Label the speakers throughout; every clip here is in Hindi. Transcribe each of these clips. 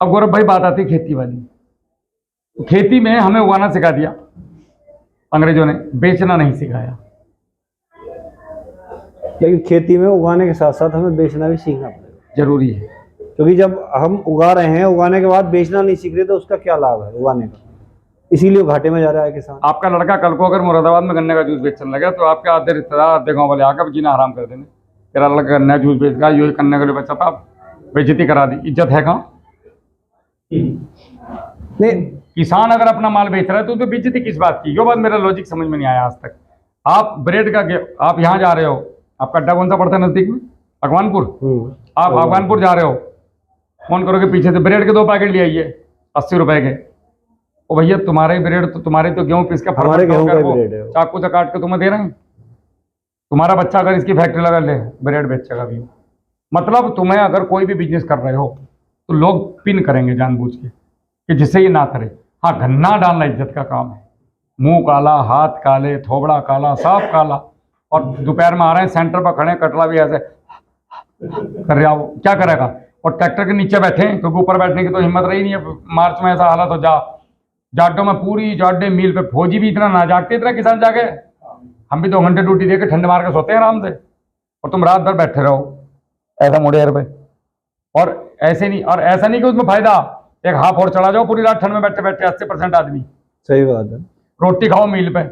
Speaker 1: अब गौरव भाई बात आती है खेती वाली। तो खेती में हमें उगाना सिखा दिया अंग्रेजों ने, बेचना नहीं सिखाया।
Speaker 2: लेकिन खेती में उगाने के साथ साथ हमें बेचना भी सीखना पड़ेगा,
Speaker 1: जरूरी है।
Speaker 2: क्योंकि जब हम उगा रहे हैं, उगाने के बाद बेचना नहीं सीख रहे तो उसका क्या लाभ है उगाने का। इसीलिए वो घाटे में जा रहा है किसान।
Speaker 1: आपका लड़का कल को अगर मुरादाबाद में गन्ने का जूस बेचने लगे तो आपके आधे रिश्तेदार आधे गांव वाले आकर जीना हराम कर देंगे, तेरा लड़का गन्ना जूस बेच रहा है, ये करने के लिए बच्चा था, बेइज्जती करा दी। इज्जत है कहाँ?
Speaker 2: नहीं,
Speaker 1: किसान अगर अपना माल बेच रहा है तो उसमें बेइज्जती किस बात की? यो बात मेरा लॉजिक समझ में नहीं आया आज तक। आप ब्रेड का आप यहाँ जा रहे हो, आपका अड्डा कौन सा पड़ता है नजदीक में? अगवानपुर। आप अगवानपुर जा रहे हो, फोन करोगे पीछे से ब्रेड के 2 पैकेट ले आइए 80 रुपए के। ओ भैया तुम्हारे ब्रेड तो तुम्हारे तो गेहूं पीस के
Speaker 2: हमारे गेहूं का ब्रेड है,
Speaker 1: चाकू से काट के तुम्हें दे रहे हैं। तुम्हारा बच्चा अगर इसकी फैक्ट्री लगा ले ब्रेड बेचेगा भी। मतलब तुम्हें अगर कोई भी बिजनेस कर रहे हो तो लोग पिन करेंगे जानबूझ के कि जिससे ये ना करे। हाँ, गन्ना डालना इज्जत का काम है। मुंह काला, हाथ काले, थोबड़ा काला, सब काला, और दोपहर में आ रहे हैं सेंटर पर खड़े, कटला भी ऐसे कर रहा हो, क्या करेगा? और ट्रैक्टर के नीचे बैठे हैं क्योंकि ऊपर बैठने की तो हिम्मत रही नहीं है। मार्च में ऐसा हालत हो जाडो में पूरी जाडे मील पे फौजी भी इतना ना जागते इतना किसान जागे। हम भी 2 घंटे ड्यूटी देके ठंड मार के सोते हैं आराम से, और तुम रात भर बैठे रहो ऐसा मुड़ेर पे। और ऐसे नहीं, और ऐसा नहीं कि उसमें फायदा, एक हाफ और चढ़ा जाओ पूरी रात ठंड में बैठे बैठे 80% आदमी।
Speaker 2: सही बात है।
Speaker 1: रोटी खाओ मील पे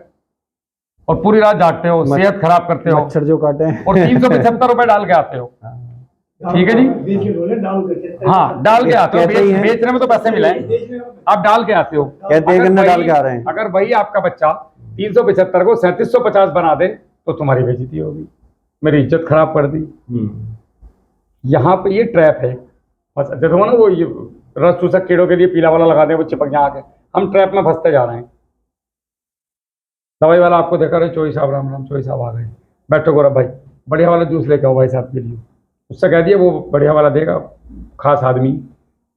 Speaker 1: और पूरी रात जागते हो, सेहत खराब करते हो,
Speaker 2: मच्छर जो काटे हैं
Speaker 1: और 375 रुपए डाल के आते हो। ठीक है जी, हाँ डाल के आते हो। बेचने में तो पैसे मिले, आप डाल के आते हो।
Speaker 2: कहते हैं गन्ना डाल के आ रहे हैं।
Speaker 1: अगर वही आपका बच्चा 375 को 3750 बना दे तो तुम्हारी बेइज्जती होगी, मेरी इज्जत खराब कर दी। यहाँ पे ये ट्रैप है बस। देखो ना, वो ये रस चूसक कीड़ों के लिए पीला वाला लगा दे, वो चिपक यहाँ आके हम ट्रैप में फंसते जा रहे हैं। दवाई वाला आपको देखा रहे, चोई साहब राम राम, चोई साहब आ गए, बैठो गौरव भाई बढ़िया वाला जूस लेके आओ भाई साहब के लिए। उससे कह दिया वो बढ़िया वाला देगा, खास आदमी।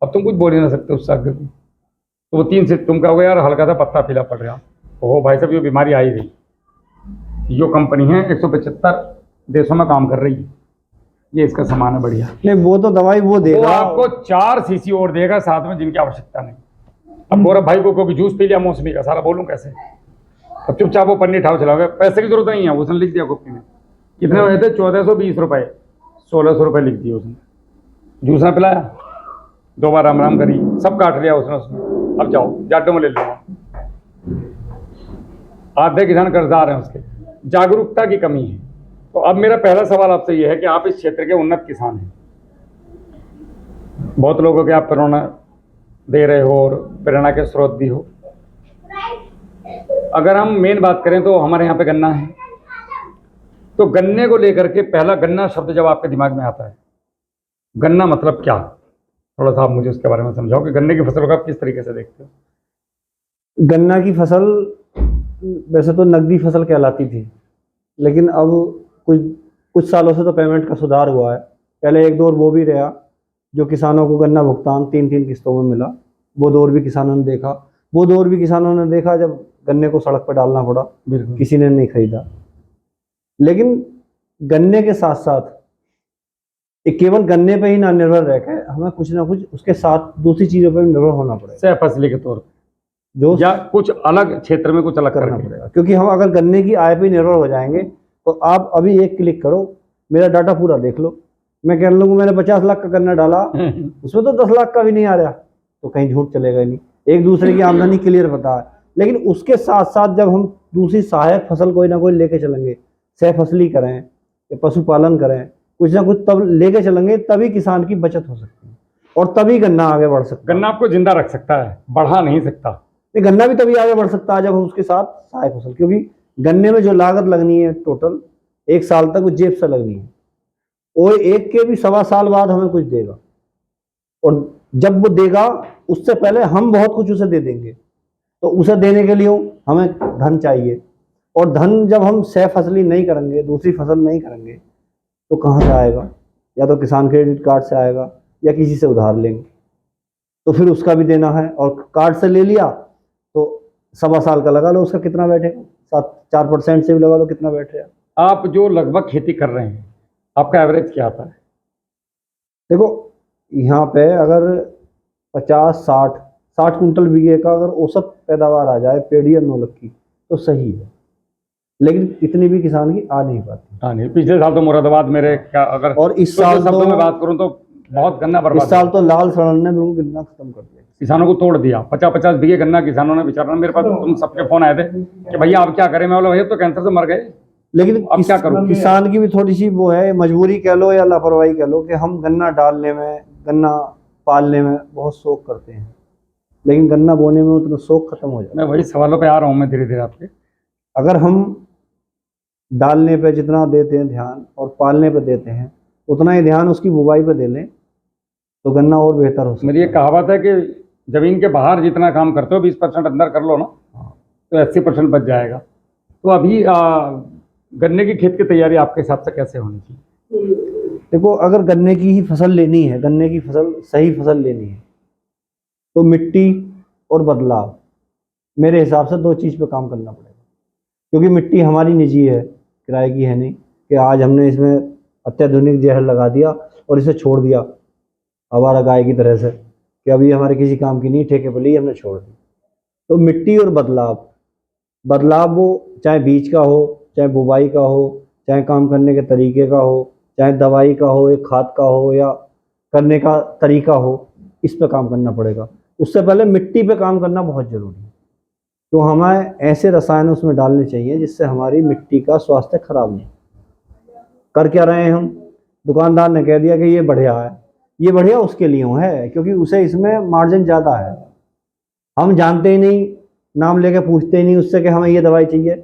Speaker 1: अब तुम कुछ बोल ही ना सकते उससे आगे तो वो 3 से तुम कहोगे यार हल्का सा पत्ता पीला पड़ रहा हो भाई साहब, ये बीमारी आई गई। यो कंपनी है 175 देशों में काम कर रही है, ये इसका सामान है बढ़िया।
Speaker 2: नहीं, वो तो दवाई वो देगा,
Speaker 1: वो आपको 4 सीसी और देगा साथ में, जिनकी आवश्यकता नहीं। अब गौरव भाई को क्योंकि जूस पी लिया मौसमी का, सारा बोलूं कैसे? अब चुपचाप वो पन्नी ठाव चलाओगे, पैसे की जरूरत नहीं है, उसने लिख दिया कॉपी में। कितने हुए थे? 1420 रुपए, 1600 रुपए लिख दिए उसने। जूस ने पिलाया, 2 बार राम राम करी, सब काट लिया उसने। अब जाओ जाटो में ले लो। आधे किसान कर्जदार हैं उसके, जागरूकता की कमी है। तो अब मेरा पहला सवाल आपसे यह है कि आप इस क्षेत्र के उन्नत किसान हैं, बहुत लोगों के आप प्रेरणा दे रहे हो और प्रेरणा के स्रोत भी हो। अगर हम मेन बात करें तो हमारे यहाँ पे गन्ना है, तो गन्ने को लेकर के पहला गन्ना शब्द जब आपके दिमाग में आता है, गन्ना मतलब क्या? थोड़ा सा आप मुझे उसके बारे में समझाओ कि गन्ने की फसल को आप किस तरीके से देखते हो?
Speaker 2: गन्ना की फसल वैसे तो नकदी फसल कहलाती थी, लेकिन अब कुछ सालों से तो पेमेंट का सुधार हुआ है। पहले एक दौर वो भी रहा जो किसानों को गन्ना भुगतान 3-3 किस्तों में मिला, वो दौर भी किसानों ने देखा। वो दौर भी किसानों ने देखा जब गन्ने को सड़क पर डालना पड़ा, किसी ने नहीं खरीदा। लेकिन गन्ने के साथ साथ केवल गन्ने पे ही ना निर्भर रहकर हमें कुछ ना कुछ उसके साथ दूसरी चीजों पर भी निर्भर होना पड़ेगा,
Speaker 1: सह फसली के तौर पर
Speaker 2: जो
Speaker 1: या कुछ अलग क्षेत्र में कुछ अलग
Speaker 2: करना पड़ेगा। क्योंकि हम अगर गन्ने की आय पे निर्भर हो जाएंगे तो आप अभी एक क्लिक करो, मेरा डाटा पूरा देख लो, मैं कह लूँगा मैंने 50 लाख का गन्ना डाला उसमें तो 10 लाख का भी नहीं आ रहा, तो कहीं झूठ चलेगा ही नहीं। एक दूसरे की आमदनी क्लियर पता है, लेकिन उसके साथ साथ जब हम दूसरी सहायक फसल कोई ना कोई लेके चलेंगे, सह फसली करें या पशुपालन करें, कुछ ना कुछ तब लेके चलेंगे, तभी किसान की बचत हो सकती है और तभी गन्ना आगे बढ़ सकता है।
Speaker 1: गन्ना आपको जिंदा रख सकता है, बढ़ा नहीं सकता।
Speaker 2: गन्ना भी तभी आगे बढ़ सकता है जब हम उसके साथ सहायक फसल, क्योंकि गन्ने में जो लागत लगनी है टोटल 1 साल तक वो जेब से लगनी है, और एक के भी 1.25 साल बाद हमें कुछ देगा, और जब वो देगा उससे पहले हम बहुत कुछ उसे दे देंगे। तो उसे देने के लिए हमें धन चाहिए, और धन जब हम सह फसली नहीं करेंगे, दूसरी फसल नहीं करेंगे, तो कहाँ से आएगा? या तो किसान क्रेडिट कार्ड से आएगा या किसी से उधार लेंगे, तो फिर उसका भी देना है। और कार्ड से ले लिया तो 1.25 साल का लगा लो, उसका कितना बैठेगा? 4% से भी लगा लो, कितना बैठेगा?
Speaker 1: आप जो लगभग खेती कर रहे हैं, आपका एवरेज क्या आता है?
Speaker 2: देखो यहाँ पे अगर 50-60 कुंटल बीघे का अगर औसत पैदावार आ जाए पेड़ी और नौलख की तो सही है, लेकिन इतनी भी किसान की आ नहीं पाती।
Speaker 1: हाँ नहीं, पिछले साल तो मुरादाबाद मेरे क्या अगर
Speaker 2: और इस
Speaker 1: शुद्ध
Speaker 2: साल
Speaker 1: शब्दों
Speaker 2: तो
Speaker 1: में बात करूं तो बहुत गन्ना
Speaker 2: इस
Speaker 1: बर्बाद
Speaker 2: साल
Speaker 1: हुआ।
Speaker 2: तो लाल सड़न ने बिल्कुल गन्ना खत्म कर दिया।
Speaker 1: किसानों को तोड़ दिया, 50-50 बीघे गन्ना किसानों ने बेचारा, मेरे पास तुम सबके फोन आए थे कि भैया आप क्या करें। मैं बोला भैया तो कैंसर से मर गए,
Speaker 2: लेकिन
Speaker 1: अब क्या करूं?
Speaker 2: किसान की भी थोड़ी सी वो है, मजबूरी कह लो या लापरवाही कह लो, कि हम गन्ना डालने में, गन्ना पालने में बहुत शौक करते हैं, लेकिन गन्ना बोने में उतना शौक खत्म हो जाता
Speaker 1: मैं वही सवालों पे आ रहा हूँ मैं धीरे धीरे आपके।
Speaker 2: है। अगर हम डालने पे जितना देते हैं ध्यान और पालने पे देते हैं उतना ही ध्यान उसकी बुवाई पे दे लें तो गन्ना और बेहतर हो सकता
Speaker 1: मेरी
Speaker 2: है।
Speaker 1: एक कहावत है कि जमीन के बाहर जितना काम करते हो 20% अंदर कर लो ना तो 80% बच जाएगा। तो अभी गन्ने की खेत की तैयारी आपके हिसाब से कैसे होनी चाहिए?
Speaker 2: देखो, अगर गन्ने की ही फसल लेनी है, गन्ने की फसल सही फसल लेनी है, तो मिट्टी और बदलाव मेरे हिसाब से 2 चीज़ पे काम करना पड़ेगा। क्योंकि मिट्टी हमारी निजी है, किराए की है नहीं कि आज हमने इसमें अत्याधुनिक जहर लगा दिया और इसे छोड़ दिया आवारा गाय की तरह से कि अभी हमारे किसी काम की नहीं, ठेके पर ली हमने छोड़ दी। तो मिट्टी और बदलाव वो चाहे बीज का हो, चाहे बुवाई का हो, चाहे काम करने के तरीके का हो, चाहे दवाई का हो या खाद का हो या करने का तरीका हो, इस पे काम करना पड़ेगा। उससे पहले मिट्टी पे काम करना बहुत ज़रूरी है। तो हमें ऐसे रसायन उसमें डालने चाहिए जिससे हमारी मिट्टी का स्वास्थ्य खराब नहीं। कर क्या रहे हैं हम? दुकानदार ने कह दिया कि ये बढ़िया है, ये बढ़िया उसके लिए है क्योंकि उसे इसमें मार्जिन ज़्यादा है। हम जानते ही नहीं, नाम लेके पूछते ही नहीं उससे कि हमें ये दवाई चाहिए।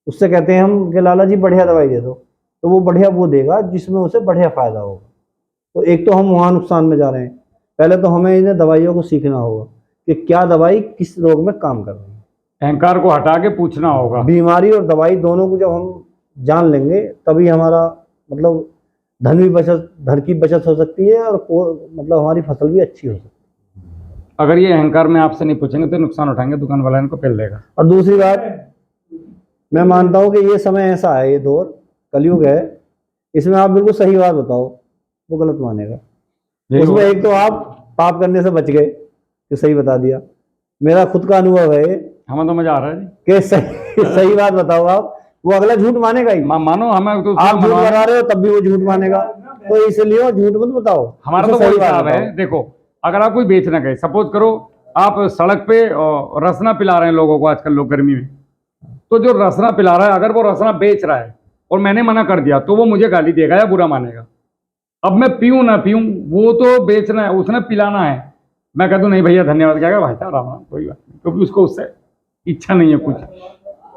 Speaker 2: उससे कहते हैं हम कि लाला जी बढ़िया दवाई दे दो, तो वो बढ़िया वो देगा जिसमें उसे बढ़िया फ़ायदा होगा। तो एक तो हम वहाँ नुकसान में जा रहे हैं। पहले तो हमें इन्हें दवाइयों को सीखना होगा कि क्या दवाई किस रोग में काम कर रही है।
Speaker 1: अहंकार को हटा के पूछना होगा।
Speaker 2: बीमारी और दवाई दोनों को जब हम जान लेंगे तभी हमारा मतलब धन की बचत हो सकती है और मतलब हमारी फसल भी अच्छी हो सकती है।
Speaker 1: अगर ये अहंकार में आपसे नहीं पूछेंगे तो नुकसान उठाएंगे, दुकान वाला इनको पेल देगा।
Speaker 2: और दूसरी बात, मैं मानता हूँ कि ये समय ऐसा है, ये दौर कलयुग है, इसमें आप बिल्कुल सही बात बताओ वो गलत मानेगा। उसमें एक तो आप पाप करने से बच गए कि सही बता दिया। मेरा खुद का अनुभव है
Speaker 1: हमें तो मजा आ रहा है जी
Speaker 2: कि सही बात बताओ आप, वो अगला झूठ मानेगा ही।
Speaker 1: मानो हमें तो
Speaker 2: आप झूठ बता रहे हो तब भी वो झूठ मानेगा, तो इसलिए झूठ मत बताओ।
Speaker 1: हमारा तो वही हिसाब है। देखो, अगर आप कोई बेचना गए, सपोज करो आप सड़क पे रसना पिला रहे हैं लोगों को, आजकल लोग गर्मी में, तो जो रसना पिला रहा है अगर वो रसना बेच रहा है और मैंने मना कर दिया तो वो मुझे गाली देगा या बुरा मानेगा। अब मैं पीऊँ ना पीऊँ, वो तो बेचना है, उसने पिलाना है। मैं कह दूँ नहीं भैया धन्यवाद, क्या भाई साहब राम राम, कोई बात नहीं, क्योंकि उसको उससे इच्छा नहीं है कुछ।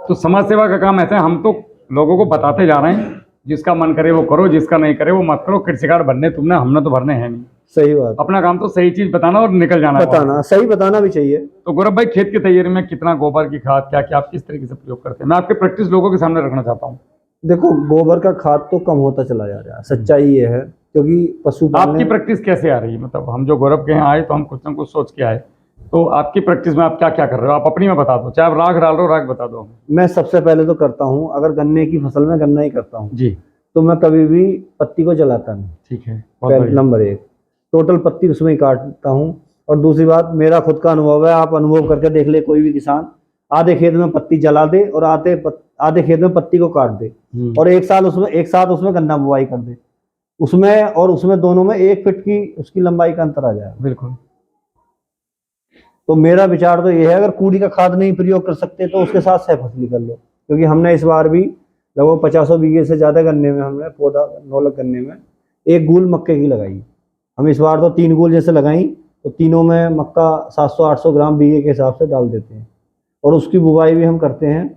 Speaker 1: तो समाज सेवा का काम ऐसा है, हम तो लोगों को बताते जा रहे हैं, जिसका मन करे वो करो, जिसका नहीं करे वो मत करो। कृषि कार्ड भरने तुमने, हमने तो भरने हैं नहीं।
Speaker 2: सही बात,
Speaker 1: अपना काम तो सही चीज बताना और निकल जाना,
Speaker 2: बताना, सही बताना भी चाहिए।
Speaker 1: तो गौरव भाई, खेत की तैयारी में कितना गोबर की खाद, क्या क्या आप किस तरीके से प्रयोग करते हैं? मैं आपके प्रैक्टिस लोगों के सामने रखना चाहता हूँ।
Speaker 2: देखो, गोबर का खाद तो कम होता चला जा रहा है, सच्चाई ये है, क्योंकि पशु
Speaker 1: आपकी प्रैक्टिस कैसे आ रही है? मतलब हम जो गौरव के यहाँ आए तो हम कुछ ना कुछ सोच के आए, तो आपकी प्रैक्टिस में आप क्या क्या कर रहे हो? आप अपनी में बता दो, चाहे आप राख डाल रहे हो राख बता दो।
Speaker 2: मैं सबसे पहले तो करता हूँ, अगर गन्ने की फसल में गन्ना ही करता हूँ
Speaker 1: जी,
Speaker 2: तो मैं कभी भी पत्ती को जलाता नहीं।
Speaker 1: ठीक है, बहुत बढ़िया।
Speaker 2: नंबर 1, टोटल पत्ती उसमें ही काटता हूँ। और दूसरी बात, मेरा खुद का अनुभव है, आप अनुभव करके देख ले, कोई भी किसान आधे खेत में पत्ती जला दे और आधे खेत में पत्ती को काट दे और एक साथ उसमें गन्ना बुवाई कर दे, उसमें और उसमें दोनों में 1 फीट की उसकी लंबाई का अंतर आ जाए।
Speaker 1: बिल्कुल।
Speaker 2: तो मेरा विचार तो ये है, अगर कूड़ी का खाद नहीं प्रयोग कर सकते तो उसके साथ सहफसली कर लो। क्योंकि हमने इस बार भी लगभग 50 बीघे से ज़्यादा गन्ने में हमने पौधा, नौलख गन्ने में 1 गूल मक्के की लगाई। हम इस बार तो 3 गूल जैसे लगाई, तो तीनों में मक्का 700-800 ग्राम बीघे के हिसाब से डाल देते हैं। और उसकी बुवाई भी हम करते हैं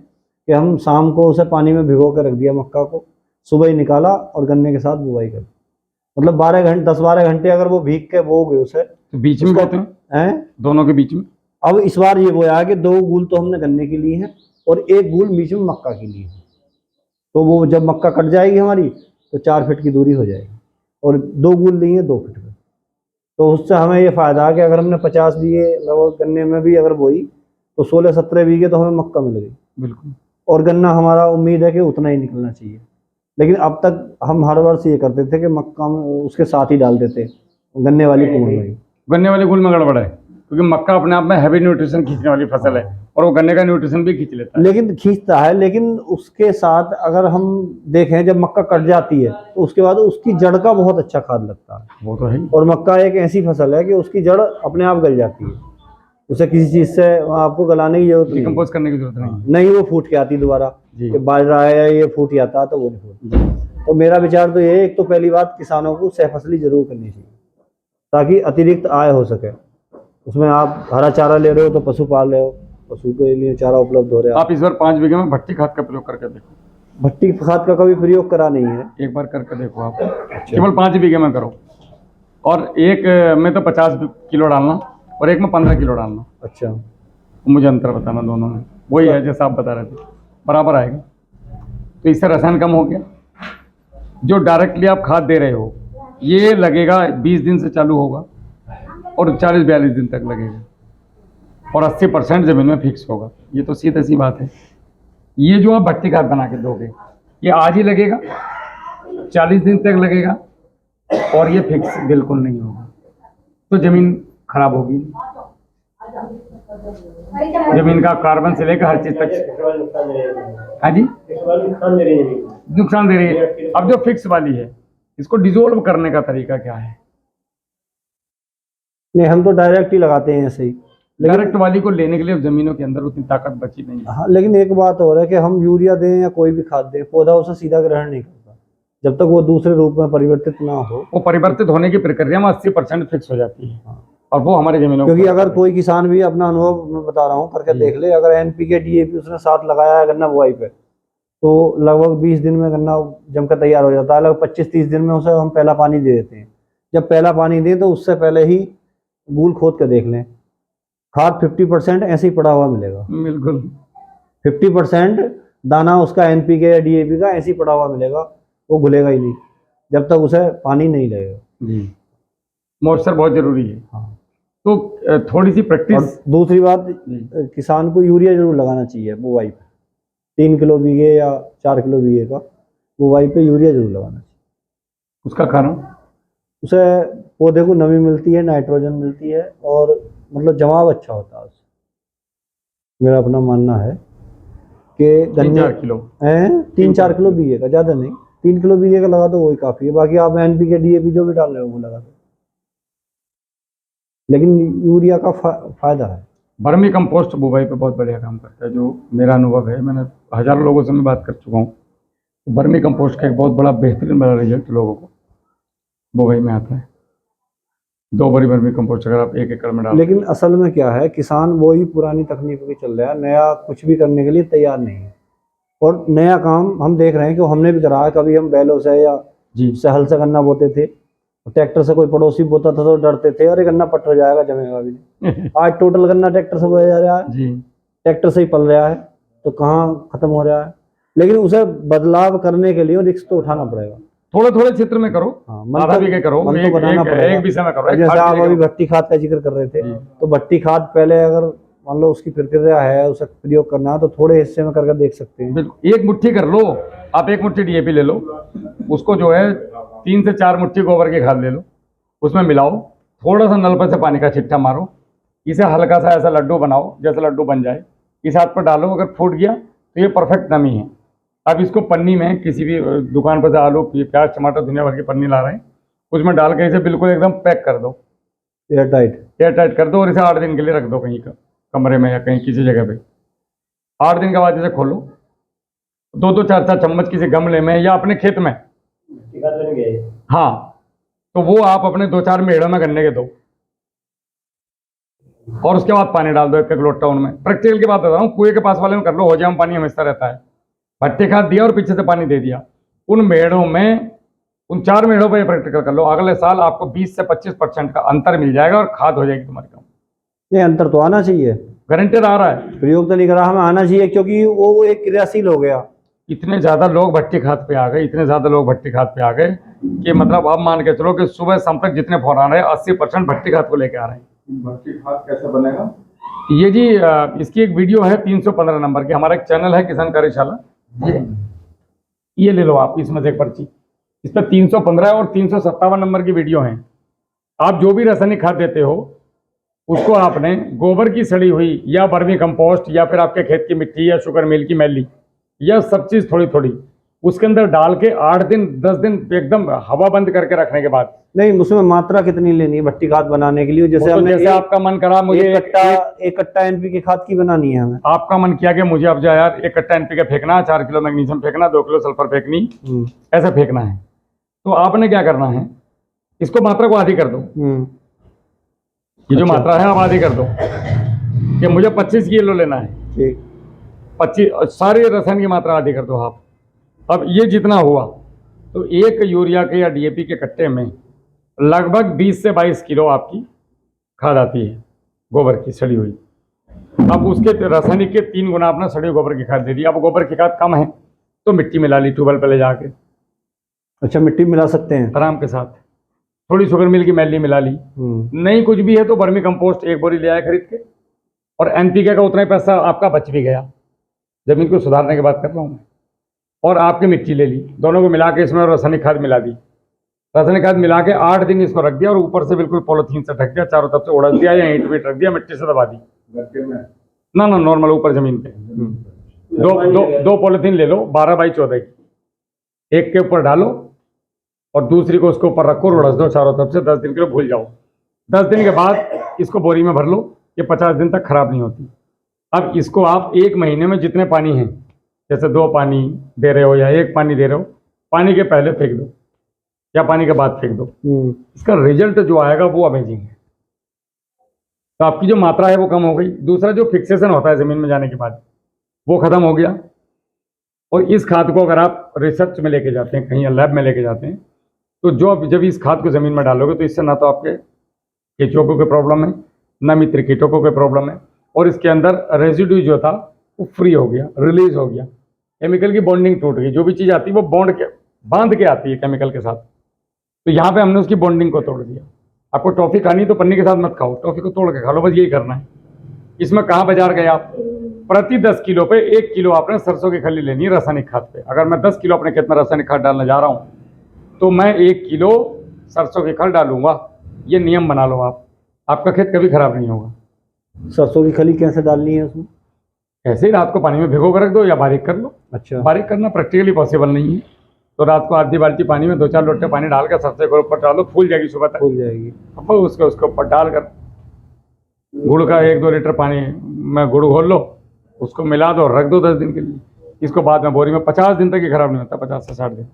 Speaker 2: कि हम शाम को उसे पानी में भिगो कर रख दिया मक्का को, सुबह ही निकाला और गन्ने के साथ बुवाई कर, मतलब 10-12 घंटे अगर वो भीग के बो गए उसे,
Speaker 1: तो बीच में बोते हैं दोनों के बीच में।
Speaker 2: अब इस बार ये बोया कि 2 गूल तो हमने गन्ने के लिए हैं और 1 गूल बीच में मक्का के लिए है। तो वो जब मक्का कट जाएगी हमारी तो 4 फीट की दूरी हो जाएगी और 2 गूल लिए हैं 2 फीट में। तो उससे हमें ये फ़ायदा है कि अगर हमने 50 बीघे लगभग गन्ने में भी अगर बोई तो 16-17 बीघे तो हमें मक्का मिल गई।
Speaker 1: बिल्कुल।
Speaker 2: और गन्ना हमारा उम्मीद है कि उतना ही निकलना चाहिए। लेकिन अब तक हम हर वर्ष ये करते थे कि मक्का में उसके साथ ही डाल देते गन्ने वाली कूड़ में।
Speaker 1: गन्ने वाले घुल में गड़बड़ है, क्योंकि मक्का अपने आप में हैवी न्यूट्रिशन खींचने वाली फसल है और वो गन्ने का न्यूट्रिशन भी खींच लेता है।
Speaker 2: लेकिन खींचता है, लेकिन उसके साथ अगर हम देखें जब मक्का कट जाती है तो उसके बाद उसकी जड़ का बहुत अच्छा खाद लगता है।
Speaker 1: वो तो है ही।
Speaker 2: और मक्का एक ऐसी फसल है कि उसकी जड़ अपने आप गल जाती है, उसे किसी चीज से आपको गलाने की जरूरत नहीं,
Speaker 1: डिकम्पोज करने की जरूरत नहीं।
Speaker 2: नहीं वो फूट के आती दोबारा
Speaker 1: जी।
Speaker 2: कि बाजरा है या ये फूट जाता है तो वो नहीं फूटता। तो मेरा विचार तो ये है, एक तो पहली बात किसानों को सहफसली जरूर करनी चाहिए ताकि अतिरिक्त आय हो सके। उसमें आप हरा चारा ले रहे हो तो पशु पाल रहे हो, पशु के लिए चारा उपलब्ध हो रहा है।
Speaker 1: आप इस बार 5 बीघे में भट्टी खाद का प्रयोग करके देखो।
Speaker 2: भट्टी खाद का कभी प्रयोग करा नहीं है।
Speaker 1: एक बार करके देखो आप, केवल 5 बीघे में करो, और एक में तो 50 किलो डालना और एक में 15 किलो डालना।
Speaker 2: अच्छा,
Speaker 1: मुझे अंतर बताना दोनों में। वही है जैसा आप बता रहे थे, बराबर आएगा। तो इससे रसायन कम हो गया। जो डायरेक्टली आप खाद दे रहे हो ये लगेगा 20 दिन से चालू होगा और 40-42 दिन तक लगेगा, और 80% ज़मीन में फिक्स होगा। ये तो सीधी सी बात है। ये जो आप भट्टी खाद बना के दोगे ये आज ही लगेगा, 40 दिन तक लगेगा, और ये फिक्स बिल्कुल नहीं होगा, तो ज़मीन खराब होगी। ज़मीन का कार्बन से लेकर हर चीज़ तक। हाँ जी, नुकसान दे रही है। अब जो फिक्स वाली है इसको डिजोल्व करने का तरीका क्या है?
Speaker 2: नहीं हम तो डायरेक्ट ही लगाते हैं ऐसे ही।
Speaker 1: डायरेक्ट वाली को लेने के लिए जमीनों के अंदर उतनी ताकत बची नहीं है।
Speaker 2: हाँ, लेकिन एक बात और है कि हम यूरिया दें या कोई भी खाद दें, पौधा उसे सीधा ग्रहण नहीं करता जब तक वो दूसरे रूप में परिवर्तित ना हो।
Speaker 1: वो परिवर्तित होने की प्रक्रिया में 80% फिक्स हो जाती है, और वो हमारी जमीनों
Speaker 2: क्योंकि अगर कोई किसान भी अपना अनुभव मैं बता रहा हूँ करके देख ले, अगर एनपीके डीएपी उसने साथ लगाया है गन्ना बुआई पे तो लगभग 20 दिन में गन्ना जमकर तैयार हो जाता है। लगभग 25-30 दिन में उसे हम पहला पानी दे देते हैं। जब पहला पानी दें तो उससे पहले ही गूल खोद के देख लें, खाद 50% ऐसे ही पड़ा हुआ मिलेगा।
Speaker 1: बिल्कुल
Speaker 2: 50% दाना उसका एनपीके या डीएपी का ऐसे ही पड़ा हुआ मिलेगा, वो घुलेगा ही नहीं जब तक उसे पानी नहीं लगेगा।
Speaker 1: जी, मॉइस्चर बहुत जरूरी है।
Speaker 2: हाँ,
Speaker 1: तो थोड़ी सी प्रैक्टिस।
Speaker 2: दूसरी बात, किसान को यूरिया जरूर लगाना चाहिए बुआई पे, 3 किलो बीघे या 4 किलो बीघे का बुआई पे यूरिया जरूर लगाना चाहिए।
Speaker 1: उसका कारण
Speaker 2: उसे पौधे को नमी मिलती है, नाइट्रोजन मिलती है, और मतलब जमाव अच्छा होता है उससे। मेरा अपना मानना है कि गन्ने
Speaker 1: 3-4 किलो
Speaker 2: हैं, 3-4 किलो बीघे का, ज़्यादा नहीं, 3 किलो बीघे का लगा दो वही काफ़ी है। बाकी आप एनपीके डीएपी जो भी डाल रहे हो वो लगा दो, लेकिन यूरिया का फायदा है।
Speaker 1: वर्मी कंपोस्ट बुवाई पे बहुत बढ़िया काम करता है, जो मेरा अनुभव है। मैंने हजारों लोगों से मैं बात कर चुका हूँ। तो वर्मी कंपोस्ट का एक बहुत बड़ा बेहतरीन बड़ा रिजल्ट लोगों को बुवाई में आता है। 2 बारी वर्मी कंपोस्ट अगर आप 1 एकड़ में डाल।
Speaker 2: लेकिन असल में क्या है, किसान वही पुरानी तकनीक पे चल रहा है, नया कुछ भी करने के लिए तैयार नहीं है। और नया काम हम देख रहे हैं कि हमने भी करा है। कभी हम बैलों से या
Speaker 1: जी
Speaker 2: हल से गन्ना बोते थे, ट्रैक्टर से कोई पड़ोसी बोता था तो डरते थे, अरे गन्ना पट हो जाएगा, जमेगा भी नहीं। आज टोटल गन्ना ट्रैक्टर से बोया जा रहा है,
Speaker 1: जी,
Speaker 2: ट्रैक्टर से ही पल रहा है, तो कहाँ खत्म हो रहा है। लेकिन उसे बदलाव करने के लिए रिस्क तो उठाना पड़ेगा।
Speaker 1: थोड़े क्षेत्र में करो,
Speaker 2: हाँ,
Speaker 1: आधा बीघे करो,
Speaker 2: मन तो
Speaker 1: एक
Speaker 2: बनाना पड़ेगा।
Speaker 1: एक विषय में करो।
Speaker 2: जैसे आप अभी भट्टी खाद का जिक्र कर रहे थे, तो भट्टी खाद पहले अगर मान लो उसकी प्रक्रिया है, उसे प्रयोग करना है, तो थोड़े हिस्से में करके देख सकते हैं।
Speaker 1: बिल्कुल, 1 मुट्ठी कर लो आप, 1 मुट्ठी डीएपी ले लो, उसको जो है 3 से 4 मुट्ठी गोबर की खाद ले लो, उसमें मिलाओ, थोड़ा सा नल पर से पानी का छिट्टा मारो, इसे हल्का सा ऐसा लड्डू बनाओ, जैसे लड्डू बन जाए, इस हाथ पर डालो। अगर फूट गया तो ये परफेक्ट नमी है। अब इसको पन्नी में, किसी भी दुकान पर से आलू प्याज टमाटर दुनिया भर की पन्नी ला रहे हैं, उसमें डाल के इसे बिल्कुल एकदम पैक कर दो, एयर टाइट कर दो, और इसे 8 दिन के लिए रख दो कहीं का कमरे में या कहीं किसी जगह पे। 8 दिन के बाद इसे खोलो, 2-2 4-4 चम्मच किसी गमले में या अपने खेत में, हाँ, तो वो आप अपने 2-4 मेढ़ों में गन्ने के दो, और उसके बाद पानी डाल दो 1-1 लोटा उनमें। प्रैक्टिकल की बात बता रहा हूँ, कुएं के पास वाले में कर लो, हो जाए पानी हमेशा रहता है। भट्टी खाद दिया और पीछे से पानी दे दिया, उन मेढ़ों में, उन 4 मेढ़ों पर प्रैक्टिकल कर लो। अगले साल आपको 20 से 25% का अंतर मिल जाएगा और खाद हो जाएगी तुम्हारी कम।
Speaker 2: ये अंतर तो आना चाहिए,
Speaker 1: गारंटेड आ रहा है।
Speaker 2: प्रयोग तो नहीं करा, हमें आना चाहिए, क्योंकि वो एक क्रियाशील हो गया।
Speaker 1: इतने ज़्यादा लोग भट्टी खाद पे आ गए, इतने ज़्यादा लोग भट्टी खाद पे आ गए कि मतलब आप मान के चलो कि सुबह शाम तक जितने फोन आ रहे हैं 80% भट्टी खाद को लेके आ रहे हैं।
Speaker 3: भट्टी खाद कैसे बनेगा?
Speaker 1: ये जी इसकी एक वीडियो है 315 नंबर की, हमारा एक चैनल है किसान कार्यशाला, ये ले लो आप, इसमें से एक पर्ची, इस पर 315 और 357 नंबर की वीडियो हैं। आप जो भी रासायनिक खाद देते हो उसको आपने गोबर की सड़ी हुई या वर्मी कंपोस्ट या फिर आपके खेत की मिट्टी या शुगर मिल की मैली या सब चीज़ थोड़ी थोड़ी उसके अंदर डाल के 8 दिन 10 दिन एकदम हवा बंद करके रखने के बाद,
Speaker 2: नहीं, उसमें मात्रा कितनी लेनी है भट्टी खाद बनाने के लिए? जैसे
Speaker 1: तो
Speaker 2: हमने
Speaker 1: जैसे आपका मन करा मुझे
Speaker 2: एक कट्टा एनपीके खाद की बनानी है हमें।
Speaker 1: आपका मन किया कि मुझे अब जो यार 1 कट्टा एनपीके फेंकना है, 4 किलो मैग्नीशियम फेंकना, 2 किलो सल्फर फेंकनी, ऐसा फेंकना है, तो आपने क्या करना है, इसको मात्रा को आधी कर दो। ये जो
Speaker 2: अच्छा।
Speaker 1: मात्रा है आप आधी कर दो कि मुझे 25 किलो लेना है,
Speaker 2: ठीक।
Speaker 1: 25 सारी रसायन की मात्रा आधी कर दो आप। अब ये जितना हुआ तो एक यूरिया के या डीएपी के कट्टे में लगभग 20 से 22 किलो आपकी खाद आती है गोबर की सड़ी हुई। अब उसके रासायनिक के 3 गुना आपने सड़ी गोबर की खाद दे दी। अब गोबर की खाद कम है तो मिट्टी मिला ली ट्यूबवेल पे ले जाके।
Speaker 2: अच्छा, मिट्टी मिला सकते हैं
Speaker 1: आराम के साथ, थोड़ी शुगर मिल की मैली मिला ली। नहीं कुछ भी है तो वर्मी कंपोस्ट 1 बोरी ले आए खरीद के, और एनपीके का उतना ही पैसा आपका बच भी गया, जमीन को सुधारने की बात कर रहा हूँ मैं। और आपकी मिट्टी ले ली, दोनों को मिला के इसमें रासायनिक खाद मिला दी। रासायनिक खाद मिला के 8 दिन इसको रख दिया और ऊपर से बिल्कुल पॉलीथीन से ढक दिया, चारों तरफ से उड़ा दिया या ईंट वीट रख दिया, मिट्टी से दबा दी। ना नॉर्मल ऊपर जमीन पे दो पॉलीथीन ले लो 12 बाई 14 की, एक के ऊपर डालो और दूसरी को उसके ऊपर रखो, उड़स दो चारों तरफ से। 10 दिन के लिए भूल जाओ। 10 दिन के बाद इसको बोरी में भर लो, ये 50 दिन तक खराब नहीं होती। अब इसको आप 1 महीने में जितने पानी हैं, जैसे 2 पानी दे रहे हो या 1 पानी दे रहे हो, पानी के पहले फेंक दो या पानी के बाद फेंक दो, इसका रिजल्ट जो आएगा वो अमेजिंग है। तो आपकी जो मात्रा है वो कम हो गई। दूसरा जो फिक्सेशन होता है ज़मीन में जाने के बाद वो ख़त्म हो गया। और इस खाद को अगर आप रिसर्च में लेके जाते हैं कहीं या लैब में लेके जाते हैं, तो जब इस खाद को ज़मीन में डालोगे तो इससे ना तो आपके केंचुओं की प्रॉब्लम है, ना मित्र कीटों को कोई प्रॉब्लम है, और इसके अंदर रेजिड्यू जो था वो फ्री हो गया, रिलीज हो गया, केमिकल की बॉन्डिंग टूट गई। जो भी चीज़ आती है वो बांध के आती है केमिकल के साथ, तो यहाँ पे हमने उसकी बॉन्डिंग को तोड़ दिया। आपको टॉफ़ी खानी तो पन्नी के साथ मत खाओ, टॉफ़ी को तोड़ के खा लो, बस यही करना है। इसमें कहाँ बाजार गए आप? प्रति 10 किलो पे 1 किलो आपने सरसों की खली लेनी है रासायनिक खाद पे। अगर मैं 10 किलो अपने खेत में रासायनिक खाद डालने जा रहा हूँ तो मैं 1 किलो सरसों की खल डालूंगा। ये नियम बना लो आप, आपका खेत कभी खराब नहीं होगा।
Speaker 2: सरसों की खली कैसे डालनी है उसमें?
Speaker 1: ऐसे ही रात को पानी में भिगो कर रख दो या बारीक कर लो।
Speaker 2: अच्छा।
Speaker 1: बारीक करना प्रैक्टिकली पॉसिबल नहीं है, तो रात को आधी बाल्टी पानी में 2-4 लोटे पानी डालकर सरसों के ऊपर डालो, फूल जाएगी सुबह तक,
Speaker 2: फूल जाएगी।
Speaker 1: अब उसके ऊपर डालकर गुड़ का 1-2 लीटर पानी में गुड़ घोल लो, उसको मिला दो, रख दो 10 दिन के लिए। इसको बाद में बोरी में 50 दिन तक ही खराब नहीं होता, 50 से 60 दिन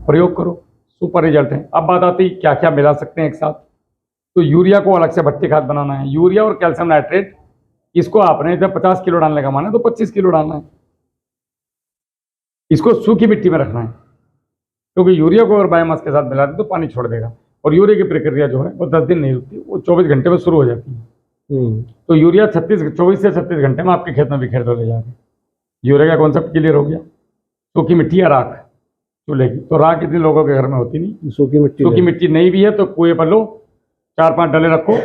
Speaker 1: प्रयोग करो, सुपर रिजल्ट है। अब बात आती है क्या क्या मिला सकते हैं एक साथ। तो यूरिया को अलग से भट्टी खाद बनाना है, यूरिया और कैल्शियम नाइट्रेट, इसको आपने जब 50 किलो डालने का माना है तो 25 किलो डालना है। इसको सूखी मिट्टी में रखना है, क्योंकि यूरिया को अगर बायोमास के साथ मिला दे तो पानी छोड़ देगा, और यूरिया की प्रक्रिया जो है वो 10 दिन नहीं रुकती, वो 24 घंटे में शुरू हो जाती है। तो यूरिया 24 से 36 घंटे में आपके खेत में बिखेर दो ले जाके। यूरिया का कॉन्सेप्ट क्लियर हो गया। सूखी मिट्टी या राख चूल्हे की, तो राख इतने लोगों के घर में होती नहीं। सूखी मिट्टी नहीं भी है तो कुएं पर लो, 4-5 डले रखो,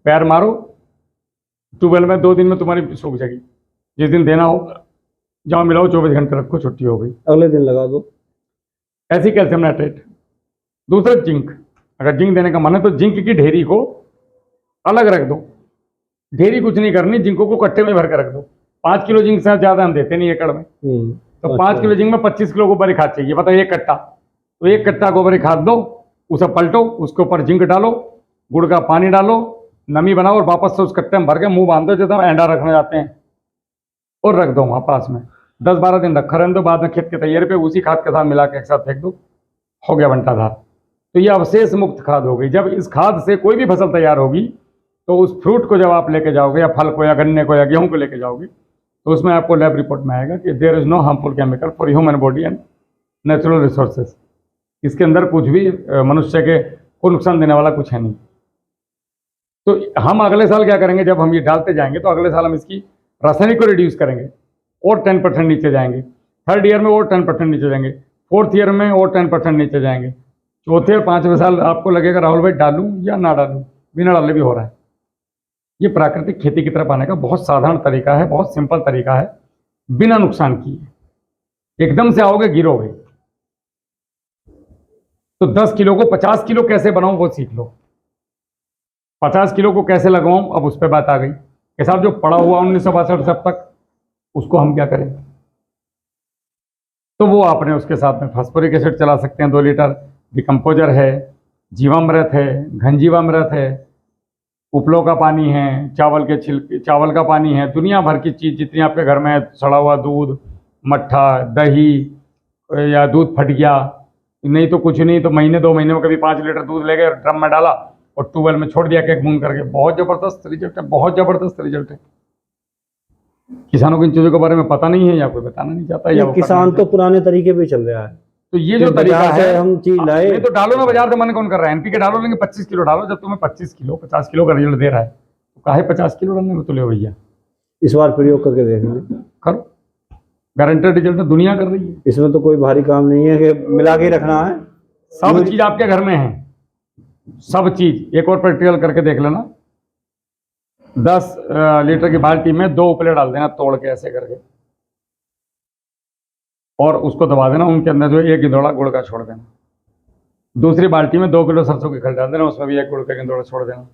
Speaker 1: पैर मारो ट्यूबवेल में, 2 दिन में तुम्हारी सूख जाएगी। जिस दिन देना हो जहाँ मिलाओ, 24 घंटे रखो, छुट्टी हो गई,
Speaker 2: अगले दिन लगा दो।
Speaker 1: ऐसी कैल्शियम नाइट्रेट। दूसरा जिंक, अगर जिंक देने का मन है तो जिंक की ढेरी को अलग रख दो। ढेरी कुछ नहीं करनी, जिंकों को कट्टे में भर कर रख दो। 5 किलो जिंक से ज़्यादा हम देते नहीं एकड़ में, तो 5 किलो जिंक में 25 किलो गोबरी खाद चाहिए, बताओ 1 कट्टा, तो 1 कट्टा गोबरी खाद दो, उसे पलटो, उसके ऊपर जिंक डालो, गुड़ का पानी डालो, नमी बनाओ और वापस से उस कट्टे में भर के मुंह बांध दो, जैसे हम एंडा रखने जाते हैं, और रख दो वहाँ पास में। 10-12 दिन रखा रहने दो, बाद में खेत के तैयारी पे उसी खाद के साथ मिला के एक साथ फेंक दो, हो गया बंटाधार। तो ये अवशेष मुक्त खाद हो गई। जब इस खाद से कोई भी फसल तैयार होगी तो उस फ्रूट को जब आप लेके जाओगे, या फल को या गन्ने को या गेहूं को लेके जाओगे, तो उसमें आपको लैब रिपोर्ट में आएगा कि there is no harmful chemical for human body and natural resources. इसके अंदर कुछ भी मनुष्य के को नुकसान देने वाला कुछ है नहीं। तो हम अगले साल क्या करेंगे, जब हम ये डालते जाएंगे तो अगले साल हम इसकी रासायनिक को रिड्यूस करेंगे और 10% नीचे जाएंगे। 3rd ईयर में और 10% नीचे जाएंगे, 4th ईयर में और 10% नीचे जाएंगे, 4थे और 5वें साल आपको लगेगा राहुल भाई डालूं या ना डालूं, बिना डाले भी हो रहा है। ये प्राकृतिक खेती की तरफ आने का बहुत साधारण तरीका है, बहुत सिंपल तरीका है, बिना नुकसान किए। एकदम से आओगे गिरोगे। तो 10 किलो को 50 किलो कैसे बनाऊं वो सीख लो। 50 किलो को कैसे लगवाऊं, अब उस पर बात आ गई कि साहब जो पड़ा हुआ 1962 से अब तक उसको हम क्या करें। तो वो आपने उसके साथ में फास्फोरिक एसिड चला सकते हैं 2 लीटर, डिकम्पोजर है, जीवामृत है, घनजीवामृत है, उपलों का पानी है, चावल के छिलके, चावल का पानी है, दुनिया भर की चीज़ जितनी आपके घर में है, सड़ा हुआ दूध, मट्ठा, दही, या दूध फट गया, नहीं तो कुछ नहीं तो महीने 2 महीने में कभी 5 लीटर दूध ले गए, ड्रम में डाला और ट्यूबवेल में छोड़ दिया एक बूंद करके। बहुत ज़बरदस्त रिजल्ट है, बहुत ज़बरदस्त रिजल्ट है। किसानों को इन चीज़ों के बारे में पता नहीं है या कोई बताना नहीं चाहता, या वो
Speaker 2: किसान तो पुराने तरीके पे चल रहा है।
Speaker 1: तो ये जो
Speaker 2: कि
Speaker 1: तरीका
Speaker 2: बाजार से
Speaker 1: है,
Speaker 2: हम चीज लाए,
Speaker 1: नहीं तो डालो ना बाजार से, मन कौन कर रहा है, एनपीके डालो, लेकिन 25 किलो डालो। जब तुम्हें 25 किलो 50 किलो का रिजल्ट दे रहा है तो काहे 50 किलो डालने में तुले हो भैया।
Speaker 2: इस बार प्रयोग करके देखेंगे,
Speaker 1: करो, गारंटेड रिजल्ट है, दुनिया कर रही है।
Speaker 2: इसमें तो कोई भारी काम नहीं है कि मिला के रखना है।
Speaker 1: सब चीज आपके घर में है, सब चीज। एक और प्रैक्टिकल करके देख लेना, 10 लीटर की बाल्टी में 2 उपले डाल देना तोड़ के ऐसे करके, और उसको दबा देना, उनके अंदर जो 1 गिंदोड़ा गुड़ का छोड़ देना। दूसरी बाल्टी में 2 किलो सरसों की खल डाल देना, उसमें भी 1 गुड़ का गिंदोड़ा छोड़ देना,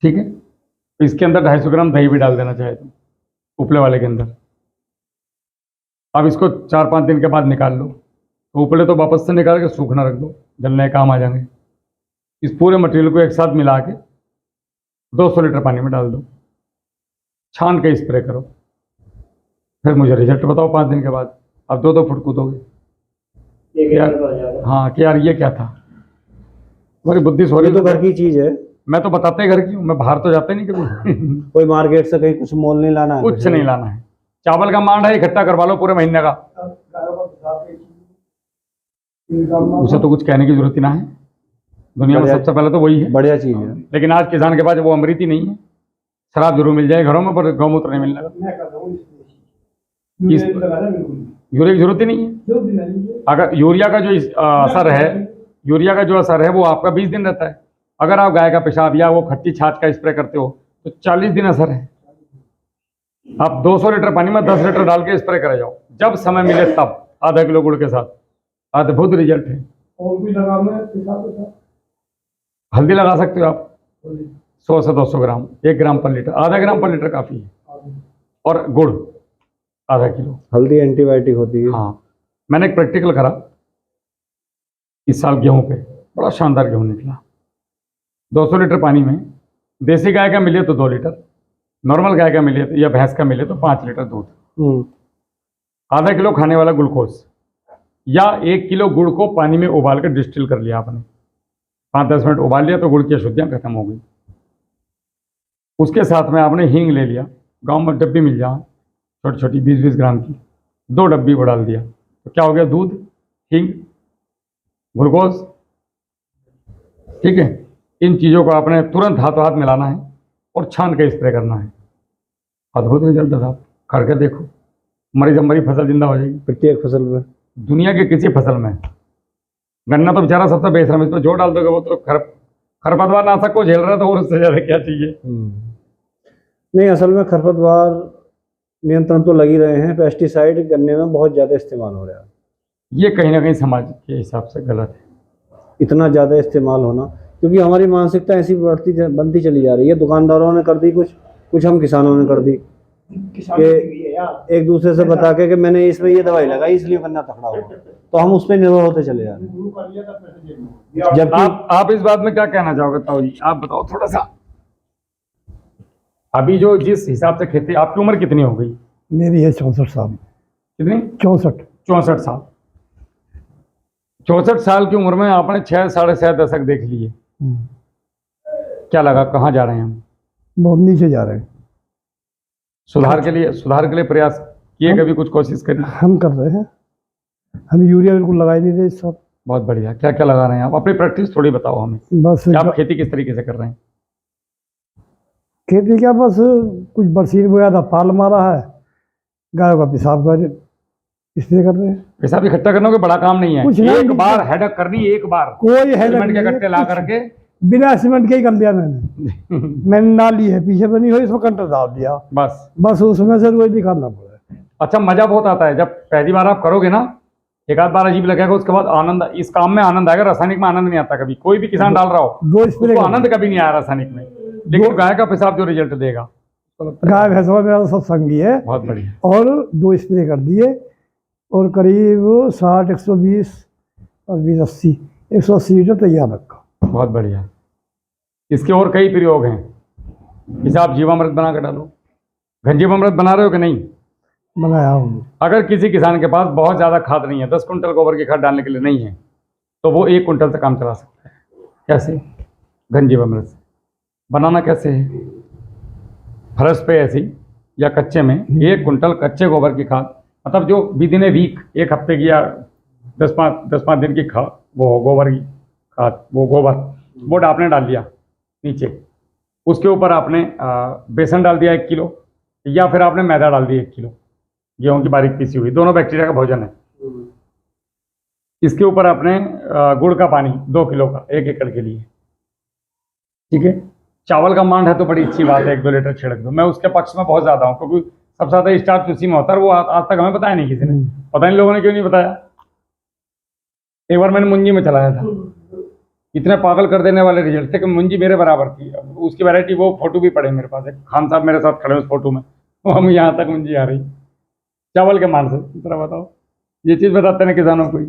Speaker 1: ठीक है। तो इसके अंदर 250 ग्राम दही भी डाल देना चाहे तो, उपले वाले के अंदर। अब इसको 4-5 दिन के बाद निकाल लो, तो उपले तो वापस से निकाल के सूखना रख दो, जलने काम आ जाएंगे। इस पूरे मटेरियल को एक साथ मिला के 200 लीटर पानी में डाल दो, छान के स्प्रे करो, फिर मुझे रिजल्ट बताओ 5 दिन के बाद। अब 2-2 फुट कूदोगे यार। हाँ कि यार ये क्या था, तुम्हारी बुद्धि सो रही
Speaker 2: ये तो घर की चीज है,
Speaker 1: मैं तो बताते ही घर की हूँ, मैं बाहर तो जाते नहीं कभी।
Speaker 2: कोई मार्केट से कहीं कुछ मोल नहीं लाना है,
Speaker 1: कुछ नहीं लाना है, चावल का मांड है, इकट्ठा करवा लो पूरे महीने का, उसे तो कुछ कहने की जरूरत ही ना है। दुनिया में सबसे पहले तो वही है,
Speaker 2: बढ़िया चीज है।
Speaker 1: लेकिन आज किसान के पास वो अमृत ही नहीं है। शराब जरूर मिल जाए घरों में, पर गौमूत्र नहीं मिलने लगा। यूरिया की जरूरत ही नहीं है। अगर यूरिया का जो असर है, यूरिया का जो असर है वो आपका 20 दिन रहता है। अगर आप गाय का पेशाब या वो खट्टी छाछ का स्प्रे करते हो तो 40 दिन असर है। आप 200 लीटर पानी में 10 लीटर डाल के स्प्रे करे जाओ, जब समय मिले तब, आधा किलो गुड़ के साथ, अद्भुत रिजल्ट है।
Speaker 3: और भी लगाना है पेशाब के साथ?
Speaker 1: हल्दी लगा सकते हो आप 100 से 200 ग्राम, 1 ग्राम पर लीटर, आधा ग्राम पर लीटर काफ़ी है। और गुड़ आधा किलो।
Speaker 2: हल्दी एंटीबायोटिक होती है।
Speaker 1: हाँ, मैंने एक प्रैक्टिकल करा इस साल गेहूं पे, बड़ा शानदार गेहूं निकला। 200 लीटर पानी में देसी गाय का मिले तो 2 लीटर, नॉर्मल गाय का मिले तो या भैंस का मिले तो 5 लीटर दूध, आधा किलो खाने वाला ग्लूकोज, या 1 किलो गुड़ को पानी में उबाल कर डिस्टिल कर लिया आपने, 5-10 मिनट उबाल लिया तो गुड़ की अशुद्धियाँ खत्म हो गई। उसके साथ में आपने हींग ले लिया, गांव में डब्बी मिल जाए छोटी छोटी 20-20 ग्राम की, 2 डब्बी को डाल दिया, तो क्या हो गया, दूध, हींग, ग्लूकोज, ठीक है। इन चीज़ों को आपने तुरंत हाथों हाथ मिलाना है और छान के स्प्रे करना है। अद्भुत रिजल्ट है साहब, करके देखो, मरी फसल जिंदा हो जाएगी।
Speaker 2: प्रत्येक फसल में,
Speaker 1: दुनिया के किसी फसल में। गन्ना तो बेचारा सबसे बेशरम, इस पर जोर डाल दोगे वो तो खरपतवार नाशक को झेल रहा है, तो और उससे ज़्यादा क्या चाहिए।
Speaker 2: नहीं, असल में खरपतवार नियंत्रण तो लग ही रहे हैं, पेस्टिसाइड गन्ने में बहुत ज़्यादा इस्तेमाल हो रहा है।
Speaker 1: ये कहीं ना कहीं समाज के हिसाब से गलत है,
Speaker 2: इतना ज़्यादा इस्तेमाल होना, क्योंकि हमारी मानसिकता ऐसी बनती चली जा रही है। दुकानदारों ने कर दी कुछ हम किसानों ने कर दी, कि एक दूसरे से बता के कि मैंने इसमें ये दवाई लगाई इसलिए गन्ना तकड़ा हुआ, तो हम उस पर निर्भर होते चले जा रहे हैं। जबकि
Speaker 1: आप इस बात में क्या कहना चाहोगे ताऊ जी, आप बताओ थोड़ा सा। अभी जो जिस हिसाब से खेती, आपकी उम्र कितनी हो गई?
Speaker 3: मेरी है 64 साल।
Speaker 1: कितनी?
Speaker 3: 64।
Speaker 1: 64 साल। 64 साल की उम्र में आपने 6-6.5 दशक देख लिए, क्या लगा कहाँ जा रहे हैं हम?
Speaker 3: बहुत नीचे जा रहे हैं।
Speaker 1: सुधार के लिए प्रयास किए, कभी कुछ कोशिश करी?
Speaker 3: हम कर रहे हैं, हम यूरिया बिल्कुल लगा ही नहीं रहे सब।
Speaker 1: बहुत बढ़िया। क्या क्या लगा रहे हैं आप? अपनी प्रैक्टिस थोड़ी बताओ हमें,
Speaker 3: बस
Speaker 1: आप खेती किस तरीके से कर रहे हैं?
Speaker 3: खेती क्या, बस कुछ बरसीन बोया था, पाल मारा है, गायों का पेशाब का इसलिए कर रहे हैं।
Speaker 1: पेशाब इकट्ठा करना कोई बड़ा काम नहीं है,
Speaker 3: कुछ नहीं,
Speaker 1: एक बार हेडक करनी, एक बार
Speaker 3: कोई है
Speaker 1: सीमेंट के कट्टे ला करके,
Speaker 3: बिना सीमेंट के ही कर दिया मैंने नाली है पीछे बनी हुई, इसमें कंटर डाल दिया,
Speaker 1: बस
Speaker 3: उसमें से रोज निकालना पड़ा।
Speaker 1: अच्छा, मजा बहुत आता है जब पहली बार आप करोगे ना, एक आध बार अजीब लगेगा, उसके बाद आनंद, इस काम में आनंद आएगा। रासायनिक में आनंद नहीं आता कभी। कोई भी किसान डाल रहा हो,
Speaker 3: दो स्प्रे
Speaker 1: उसको आनंद कभी नहीं आया रासायनिक में, लेकिन गाय का पेशाब जो रिजल्ट देगा,
Speaker 3: गाय भैंसवा मेरा तो सब संगी है।
Speaker 1: बहुत बढ़िया।
Speaker 3: और 2 स्प्रे कर दिए और करीब 60, 120 और 20, 80, 180 लीटर तैयार रखा।
Speaker 1: बहुत बढ़िया। इसके और कई प्रयोग हैं। जैसे आप जीवामृत बना कर डालो। घनजीवामृत बना रहे हो कि नहीं?
Speaker 3: बनाया हूँ।
Speaker 1: अगर किसी किसान के पास बहुत ज़्यादा खाद नहीं है, 10 कुंटल गोबर की खाद डालने के लिए नहीं है, तो वो 1 कुंटल से काम चला सकता है। कैसे? घनजीवामृत से। बनाना कैसे है? फर्श पे ऐसी या कच्चे में 1 कुंटल कच्चे गोबर की खाद, मतलब जो विद इन ए वीक, 1 हफ्ते की या 10-5 दिन की खाद, वो गोबर की खाद, वो गोबर वो आपने डाल दिया नीचे। उसके ऊपर आपने बेसन डाल दिया 1 किलो, या फिर आपने मैदा डाल दिया 1 किलो, गेहूं की बारीक पीसी हुई, दोनों बैक्टीरिया का भोजन है। इसके ऊपर आपने गुड़ का पानी 2 किलो का 1 एकड़ के लिए, ठीक है। चावल का मांड है तो बड़ी अच्छी बात है, 1-2 लीटर छिड़क दो। मैं उसके पक्ष में बहुत ज़्यादा हूँ, क्योंकि सबसे ज़्यादा स्टार्च उसी में होता है। वो आज तक हमें बताया नहीं किसी ने, पता नहीं लोगों ने क्यों नहीं बताया। एक बार मैंने मुंजी में चलाया था, इतने पागल कर देने वाले रिजल्ट थे कि मुंजी मेरे बराबर थी। उसकी वैरायटी, वो फोटो भी पड़े मेरे पास, एक खान साहब मेरे साथ खड़े उस फोटो में, वो हम यहाँ तक मुंजी आ रही चावल के मान से। जरा बताओ, ये चीज़ बताते हैं किसानों को ही।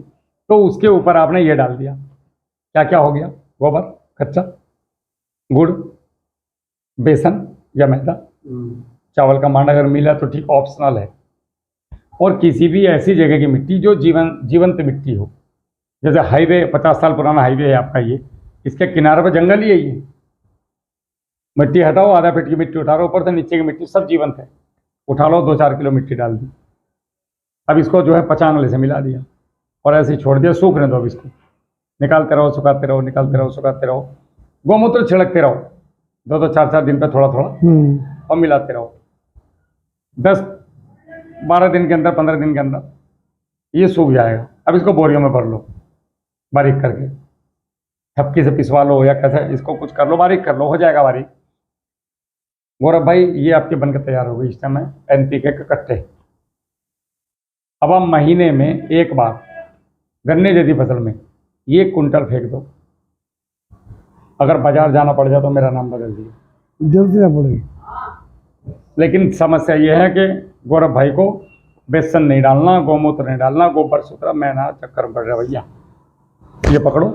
Speaker 1: तो उसके ऊपर आपने ये डाल दिया, क्या क्या हो गया? गोबर, कच्चा गुड़, बेसन या मैदा, चावल का मांड अगर मिला तो ठीक, ऑप्शनल है। और किसी भी ऐसी जगह की मिट्टी जो जीवंत मिट्टी हो, जैसे हाईवे, 50 साल पुराना हाईवे है आपका ये, इसके किनारे पर जंगल ही है ये। मिट्टी हटाओ, आधा फीट की मिट्टी उठा लो, ऊपर से नीचे की मिट्टी सब जीवंत है। उठा लो, 2-4 किलो मिट्टी डाल दी। अब इसको जो है पचानले से मिला दिया और ऐसे ही छोड़ दिया, सूखने दो। अब इसको निकालते रहो, सुखाते रहो, निकालते रहो, सुखाते रहो। गोमूत्र छिड़कते रहो 2-2, 4-4 दिन पे थोड़ा थोड़ा, और मिलाते रहो। 10-12 दिन के अंदर, 15 दिन के अंदर ये सूख जाएगा। अब इसको बोरियों में भर लो, बारीक करके थपकी से पिसवा लो या कैसे इसको कुछ कर लो, बारीक कर लो, हो जाएगा बारीक। गौरव भाई, ये आपके बनकर तैयार हो गई इस समय NPK के कट्टे। अब आप महीने में एक बार गन्ने जैसी फसल में 1 कुंटल फेंक दो। अगर बाजार जाना पड़ जाए तो मेरा नाम बदल दिए,
Speaker 3: जल्दी ना पड़ेगी।
Speaker 1: लेकिन समस्या ये है कि गौरव भाई को बेसन नहीं डालना, गोमूत्र नहीं डालना, गोबर सूत्रा, मैं ना चक्कर में पड़ रहा भैया। ये पकड़ो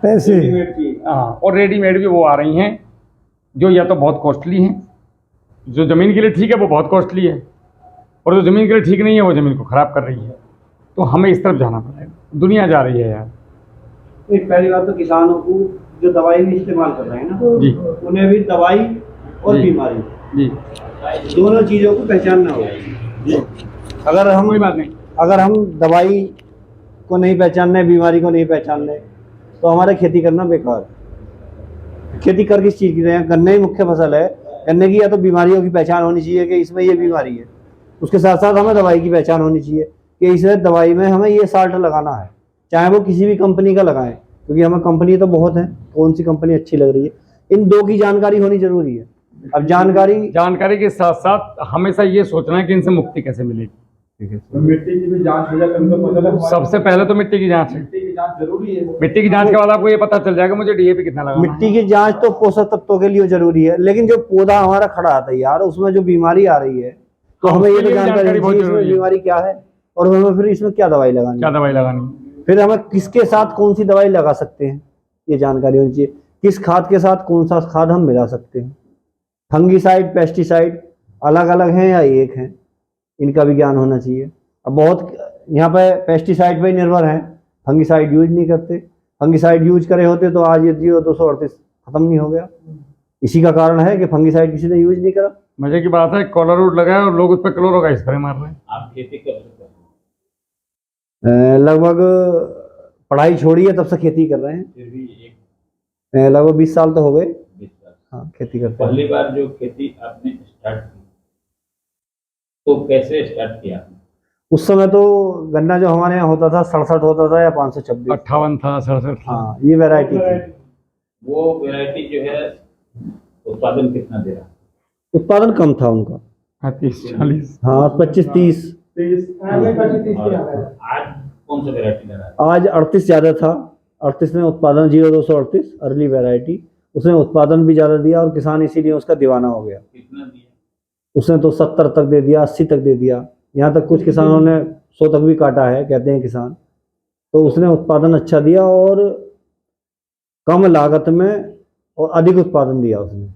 Speaker 3: पैसे।
Speaker 1: हाँ, और रेडीमेड भी वो आ रही हैं जो या तो बहुत कॉस्टली हैं, जो ज़मीन के लिए ठीक है वो बहुत कॉस्टली है, और जो ज़मीन के लिए ठीक नहीं है वो ज़मीन को ख़राब कर रही है। तो हमें इस तरफ जाना पड़ेगा, दुनिया जा रही है यार।
Speaker 2: एक पहली बात तो किसानों को जो दवाई भी इस्तेमाल कर रहे हैं ना
Speaker 1: जी,
Speaker 2: उन्हें भी दवाई और
Speaker 1: जी।
Speaker 2: बीमारी
Speaker 1: जी
Speaker 2: दोनों चीज़ों को पहचानना होगा।
Speaker 1: जी, कोई बात नहीं।
Speaker 2: अगर हम दवाई को नहीं पहचानने, बीमारी को नहीं पहचानने, तो हमारा खेती करना बेकार है। खेती कर किस चीज़ की रहे हैं? गन्ने ही मुख्य फसल है। गन्ने की या तो बीमारियों की पहचान होनी चाहिए कि इसमें ये बीमारी है, उसके साथ साथ हमें दवाई की पहचान होनी चाहिए कि इस दवाई में हमें ये साल्ट लगाना है, चाहे वो किसी भी कंपनी का लगाएं, क्योंकि हमें कंपनी तो बहुत है, कौन सी कंपनी अच्छी लग रही है, इन 2 की जानकारी होनी जरूरी है। अब जानकारी
Speaker 1: के साथ साथ हमेशा ये सोचना है कि इनसे मुक्ति कैसे मिलेगी।
Speaker 4: मिट्टी की भी जांच हो जाए तो पता लगे।
Speaker 1: सबसे पहले तो मिट्टी की जांच है।
Speaker 4: मिट्टी की जांच जरूरी है।
Speaker 1: मिट्टी की जांच के बाद आपको ये पता चल जाएगा मुझे DAP कितना लगाना है।
Speaker 2: मिट्टी की जांच तो पोषक तत्वों के लिए जरूरी है, लेकिन जो पौधा हमारा खड़ा आता है यार, उसमें जो बीमारी आ रही है, तो हमें ये तो जानकारी
Speaker 1: बहुत
Speaker 2: इसमें
Speaker 1: जरूरी है।
Speaker 2: बीमारी क्या है और हमें फिर इसमें क्या दवाई लगानी
Speaker 1: क्या
Speaker 2: है,
Speaker 1: दवाई लगानी,
Speaker 2: फिर हमें किसके साथ कौन सी दवाई लगा सकते हैं, ये जानकारी होनी चाहिए। किस खाद के साथ कौन सा खाद हम मिला सकते हैं, फंगीसाइड, पेस्टिसाइड अलग अलग हैं या एक हैं, इनका भी ज्ञान होना चाहिए। अब बहुत यहाँ पे पेस्टिसाइड पे निर्भर हैं, फंगीसाइड यूज नहीं करते। फंगीसाइड यूज करे होते तो आज ये 0238 खत्म नहीं हो गया। इसी का कारण है कि फंगीसाइड किसी ने यूज नहीं करा।
Speaker 1: मजे की बात है, कॉलर रूट लगाया और लोग उस पर क्लोरो का स्प्रे मार रहे हैं।
Speaker 4: आप खेती कर सकते हैं,
Speaker 2: लगभग पढ़ाई छोड़ी है तब से खेती कर रहे हैं,
Speaker 4: फिर भी एक
Speaker 2: लगभग 20 साल तो हो गए।
Speaker 4: 20 साल
Speaker 2: हाँ, खेती करते हैं।
Speaker 4: पहली बार जो खेती आपने स्टार्ट की तो कैसे स्टार्ट किया आपने?
Speaker 2: उस समय तो गन्ना जो हमारे यहाँ होता था 67 होता था या 526,
Speaker 1: 58 था, 67 था।
Speaker 2: हाँ, ये वैरायटी थी।
Speaker 4: वो वैरायटी जो है उत्पादन कितना दे रहा?
Speaker 2: उत्पादन कम था उनका,
Speaker 1: 35-40।
Speaker 2: हाँ 25-30।
Speaker 4: और आज कौन सा वैरायटी लगा?
Speaker 2: आज 38 ज़्यादा था, 38 में उत्पादन 0238 अर्ली वैरायटी, उसने उत्पादन भी ज़्यादा दिया और किसान इसीलिए उसका दीवाना हो गया।
Speaker 4: कितना दिया?
Speaker 2: उसने तो 70 तक दे दिया, 80 तक दे दिया, यहाँ तक कुछ किसानों ने 100 तक भी काटा है, कहते हैं किसान। तो उसने उत्पादन अच्छा दिया और कम लागत में और अधिक उत्पादन दिया उसने।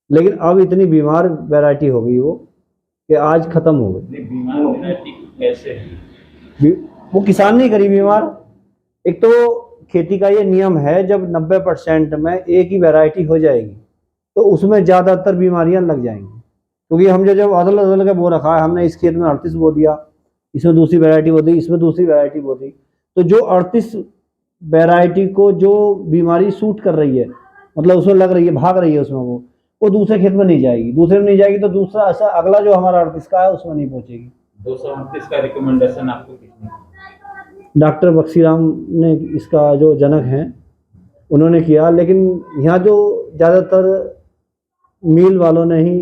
Speaker 2: लेकिन अब इतनी बीमार वैरायटी हो गई वो कि आज ख़त्म हो गई।
Speaker 4: नहीं, बीमार वैरायटी कैसे है?
Speaker 2: वो किसान नहीं करी बीमार। एक तो खेती का ये नियम है, जब 90% में एक ही वैरायटी हो जाएगी तो उसमें ज़्यादातर बीमारियां लग जाएंगी। क्योंकि हम जब अदल अदल के बो रखा है, हमने इस खेत में 38 बो दिया, इसमें दूसरी वैरायटी बो दी, इसमें दूसरी वैरायटी बो दी, तो जो 38 वैरायटी को जो बीमारी सूट कर रही है, मतलब उसमें लग रही है, भाग रही है उसमें, वो दूसरे खेत में नहीं जाएगी। दूसरे में नहीं जाएगी तो दूसरा ऐसा अगला जो हमारा 38 का है उसमें नहीं पहुँचेगी।
Speaker 4: 229 का रिकमेंडेशन आपको किसने किया?
Speaker 2: डॉक्टर बक्सीराम ने, इसका जो जनक हैं, उन्होंने किया। लेकिन यहाँ जो ज़्यादातर मिल वालों ने ही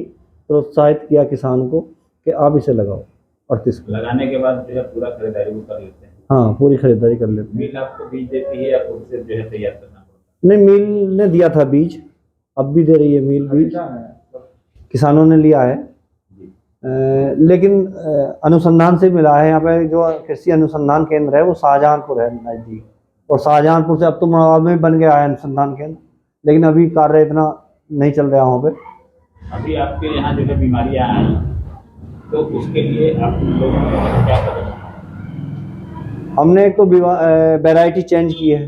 Speaker 2: प्रोत्साहित किया किसान को कि आप इसे लगाओ 38 को।
Speaker 4: लगाने के बाद जो है पूरा खरीदारी वो कर लेते हैं?
Speaker 2: हाँ, पूरी खरीदारी कर लेते हैं।
Speaker 4: मिल आपको बीज देती है या खुद से जो है तैयार करना पड़ता
Speaker 2: नहीं, मिल ने दिया था बीज, अब भी दे रही है मिल बीज, किसानों ने लिया है। लेकिन अनुसंधान से मिला है। यहाँ पे जो कृषि अनुसंधान केंद्र है वो शाहजहांपुर है नज़दीक, और शाहजहांपुर से अब तो मुरादाबाद में भी बन गया है अनुसंधान केंद्र, लेकिन अभी कार्य इतना नहीं चल रहा वहाँ पे।
Speaker 4: है? अभी आपके यहाँ जो है बीमारियाँ आई तो उसके लिए आप लोगों ने क्या कदम उठाए?
Speaker 2: हमने एक तो वैरायटी चेंज की है,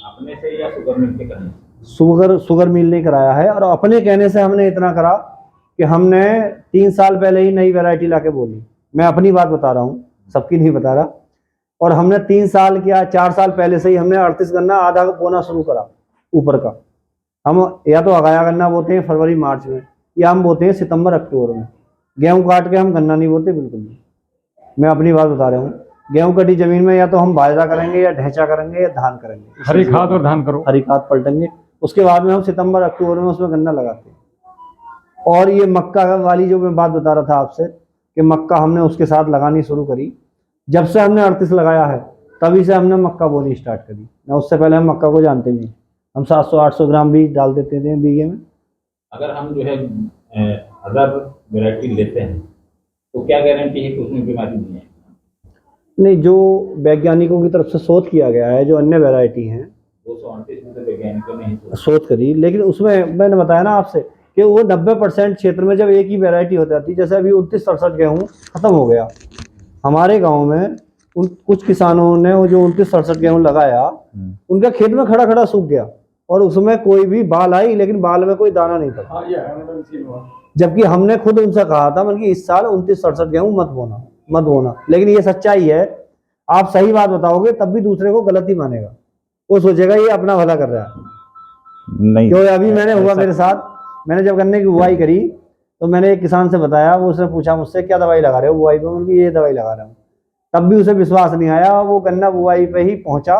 Speaker 4: अपने से या शुगर मिल के करने से?
Speaker 2: शुगर मिल नहीं कराया है, और अपने कहने से हमने इतना करा कि हमने 3 साल पहले ही नई वैरायटी लाके बोली। मैं अपनी बात बता रहा हूँ, सबकी नहीं बता रहा। और हमने 3 साल क्या 4 साल पहले से ही हमने 38 गन्ना आधा बोना शुरू करा ऊपर का। हम या तो अगाया गन्ना बोते हैं फरवरी मार्च में, या हम बोते हैं सितंबर अक्टूबर में। गेहूँ काट के हम गन्ना नहीं बोते बिल्कुल भी, मैं अपनी बात बता रहा हूँ। गेहूँ कटी जमीन में या तो हम बाजरा करेंगे या ढैंचा करेंगे या धान करेंगे,
Speaker 1: हरी खाद और धान करो।
Speaker 2: हरी खाद पलटेंगे। उसके बाद में हम सितंबर अक्टूबर में उसमें गन्ना लगाते हैं। और ये मक्का वाली जो मैं बात बता रहा था आपसे कि मक्का हमने उसके साथ लगानी शुरू करी, जब से हमने 38 लगाया है तभी से हमने मक्का बोनी स्टार्ट करी। ना उससे पहले हम मक्का को जानते नहीं। हम 700-800 ग्राम बीज डाल देते थे बीघे में।
Speaker 4: अगर हम जो है अदर वैरायटी लेते हैं तो क्या गारंटी है कि उसमें बीमारी नहीं है?
Speaker 2: नहीं, जो वैज्ञानिकों की तरफ से शोध किया गया है, जो अन्य वैरायटी हैं
Speaker 4: 238 में तो वैज्ञानिकों ने ही
Speaker 2: शोध करी, लेकिन उसमें मैंने बताया ना आपसे कि वो 90% क्षेत्र में जब एक ही वैरायटी हो जाती, जैसे अभी 29-67 गेहूँ खत्म हो गया हमारे गांव में। कुछ किसानों ने वो जो 29-67 गेहूँ लगाया, उनका खेत में खड़ा खड़ा सूख गया और उसमें कोई भी बाल आई, लेकिन बाल में कोई दाना नहीं था। जबकि हमने खुद उनसे कहा था मतलब कि इस साल 29-67 गेहूँ मत बोना। लेकिन ये सच्चाई है, आप सही बात बताओगे तब भी दूसरे को गलत ही मानेगा, वो सोचेगा ये अपना भला कर रहा है।
Speaker 5: नहीं,
Speaker 2: क्यों अभी मैंने हुआ मेरे साथ, मैंने जब गन्ने की बुआई करी तो मैंने एक किसान से बताया, वो उसने पूछा मुझसे क्या दवाई लगा रहे हो बुआई पे, मतलब ये दवाई लगा रहा हूँ। तब भी उसे विश्वास नहीं आया। वो गन्ना बुआई पे ही पहुंचा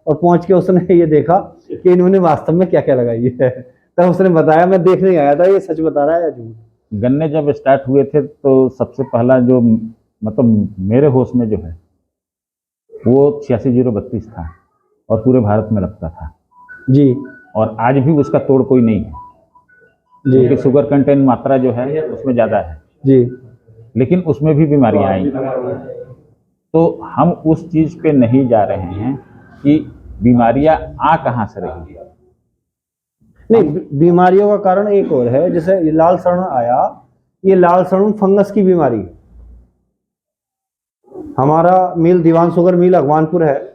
Speaker 2: और पहुंच के उसने ये देखा कि इन्होंने वास्तव में क्या क्या लगाई है। तब उसने बताया, मैं देखने आया था ये सच बता रहा है या झूठ।
Speaker 5: गन्ने जब स्टार्ट हुए थे तो सबसे पहला जो मतलब मेरे होश में जो है वो 86-032 था और पूरे भारत में लगता था
Speaker 2: जी
Speaker 5: और आज भी उसका तोड़ कोई नहीं है, क्योंकि शुगर कंटेंट मात्रा जो है उसमें ज़्यादा है
Speaker 2: जी।
Speaker 5: लेकिन उसमें भी बीमारियां आई। तो हम उस चीज़ पे नहीं जा रहे हैं कि बीमारियां आ कहाँ से रही है।
Speaker 2: नहीं, बीमारियों का कारण एक और है, जैसे ये लाल सड़न आया, ये लाल सड़न फंगस की बीमारी है। हमारा मिल दीवान शुगर मिल अगवानपुर है।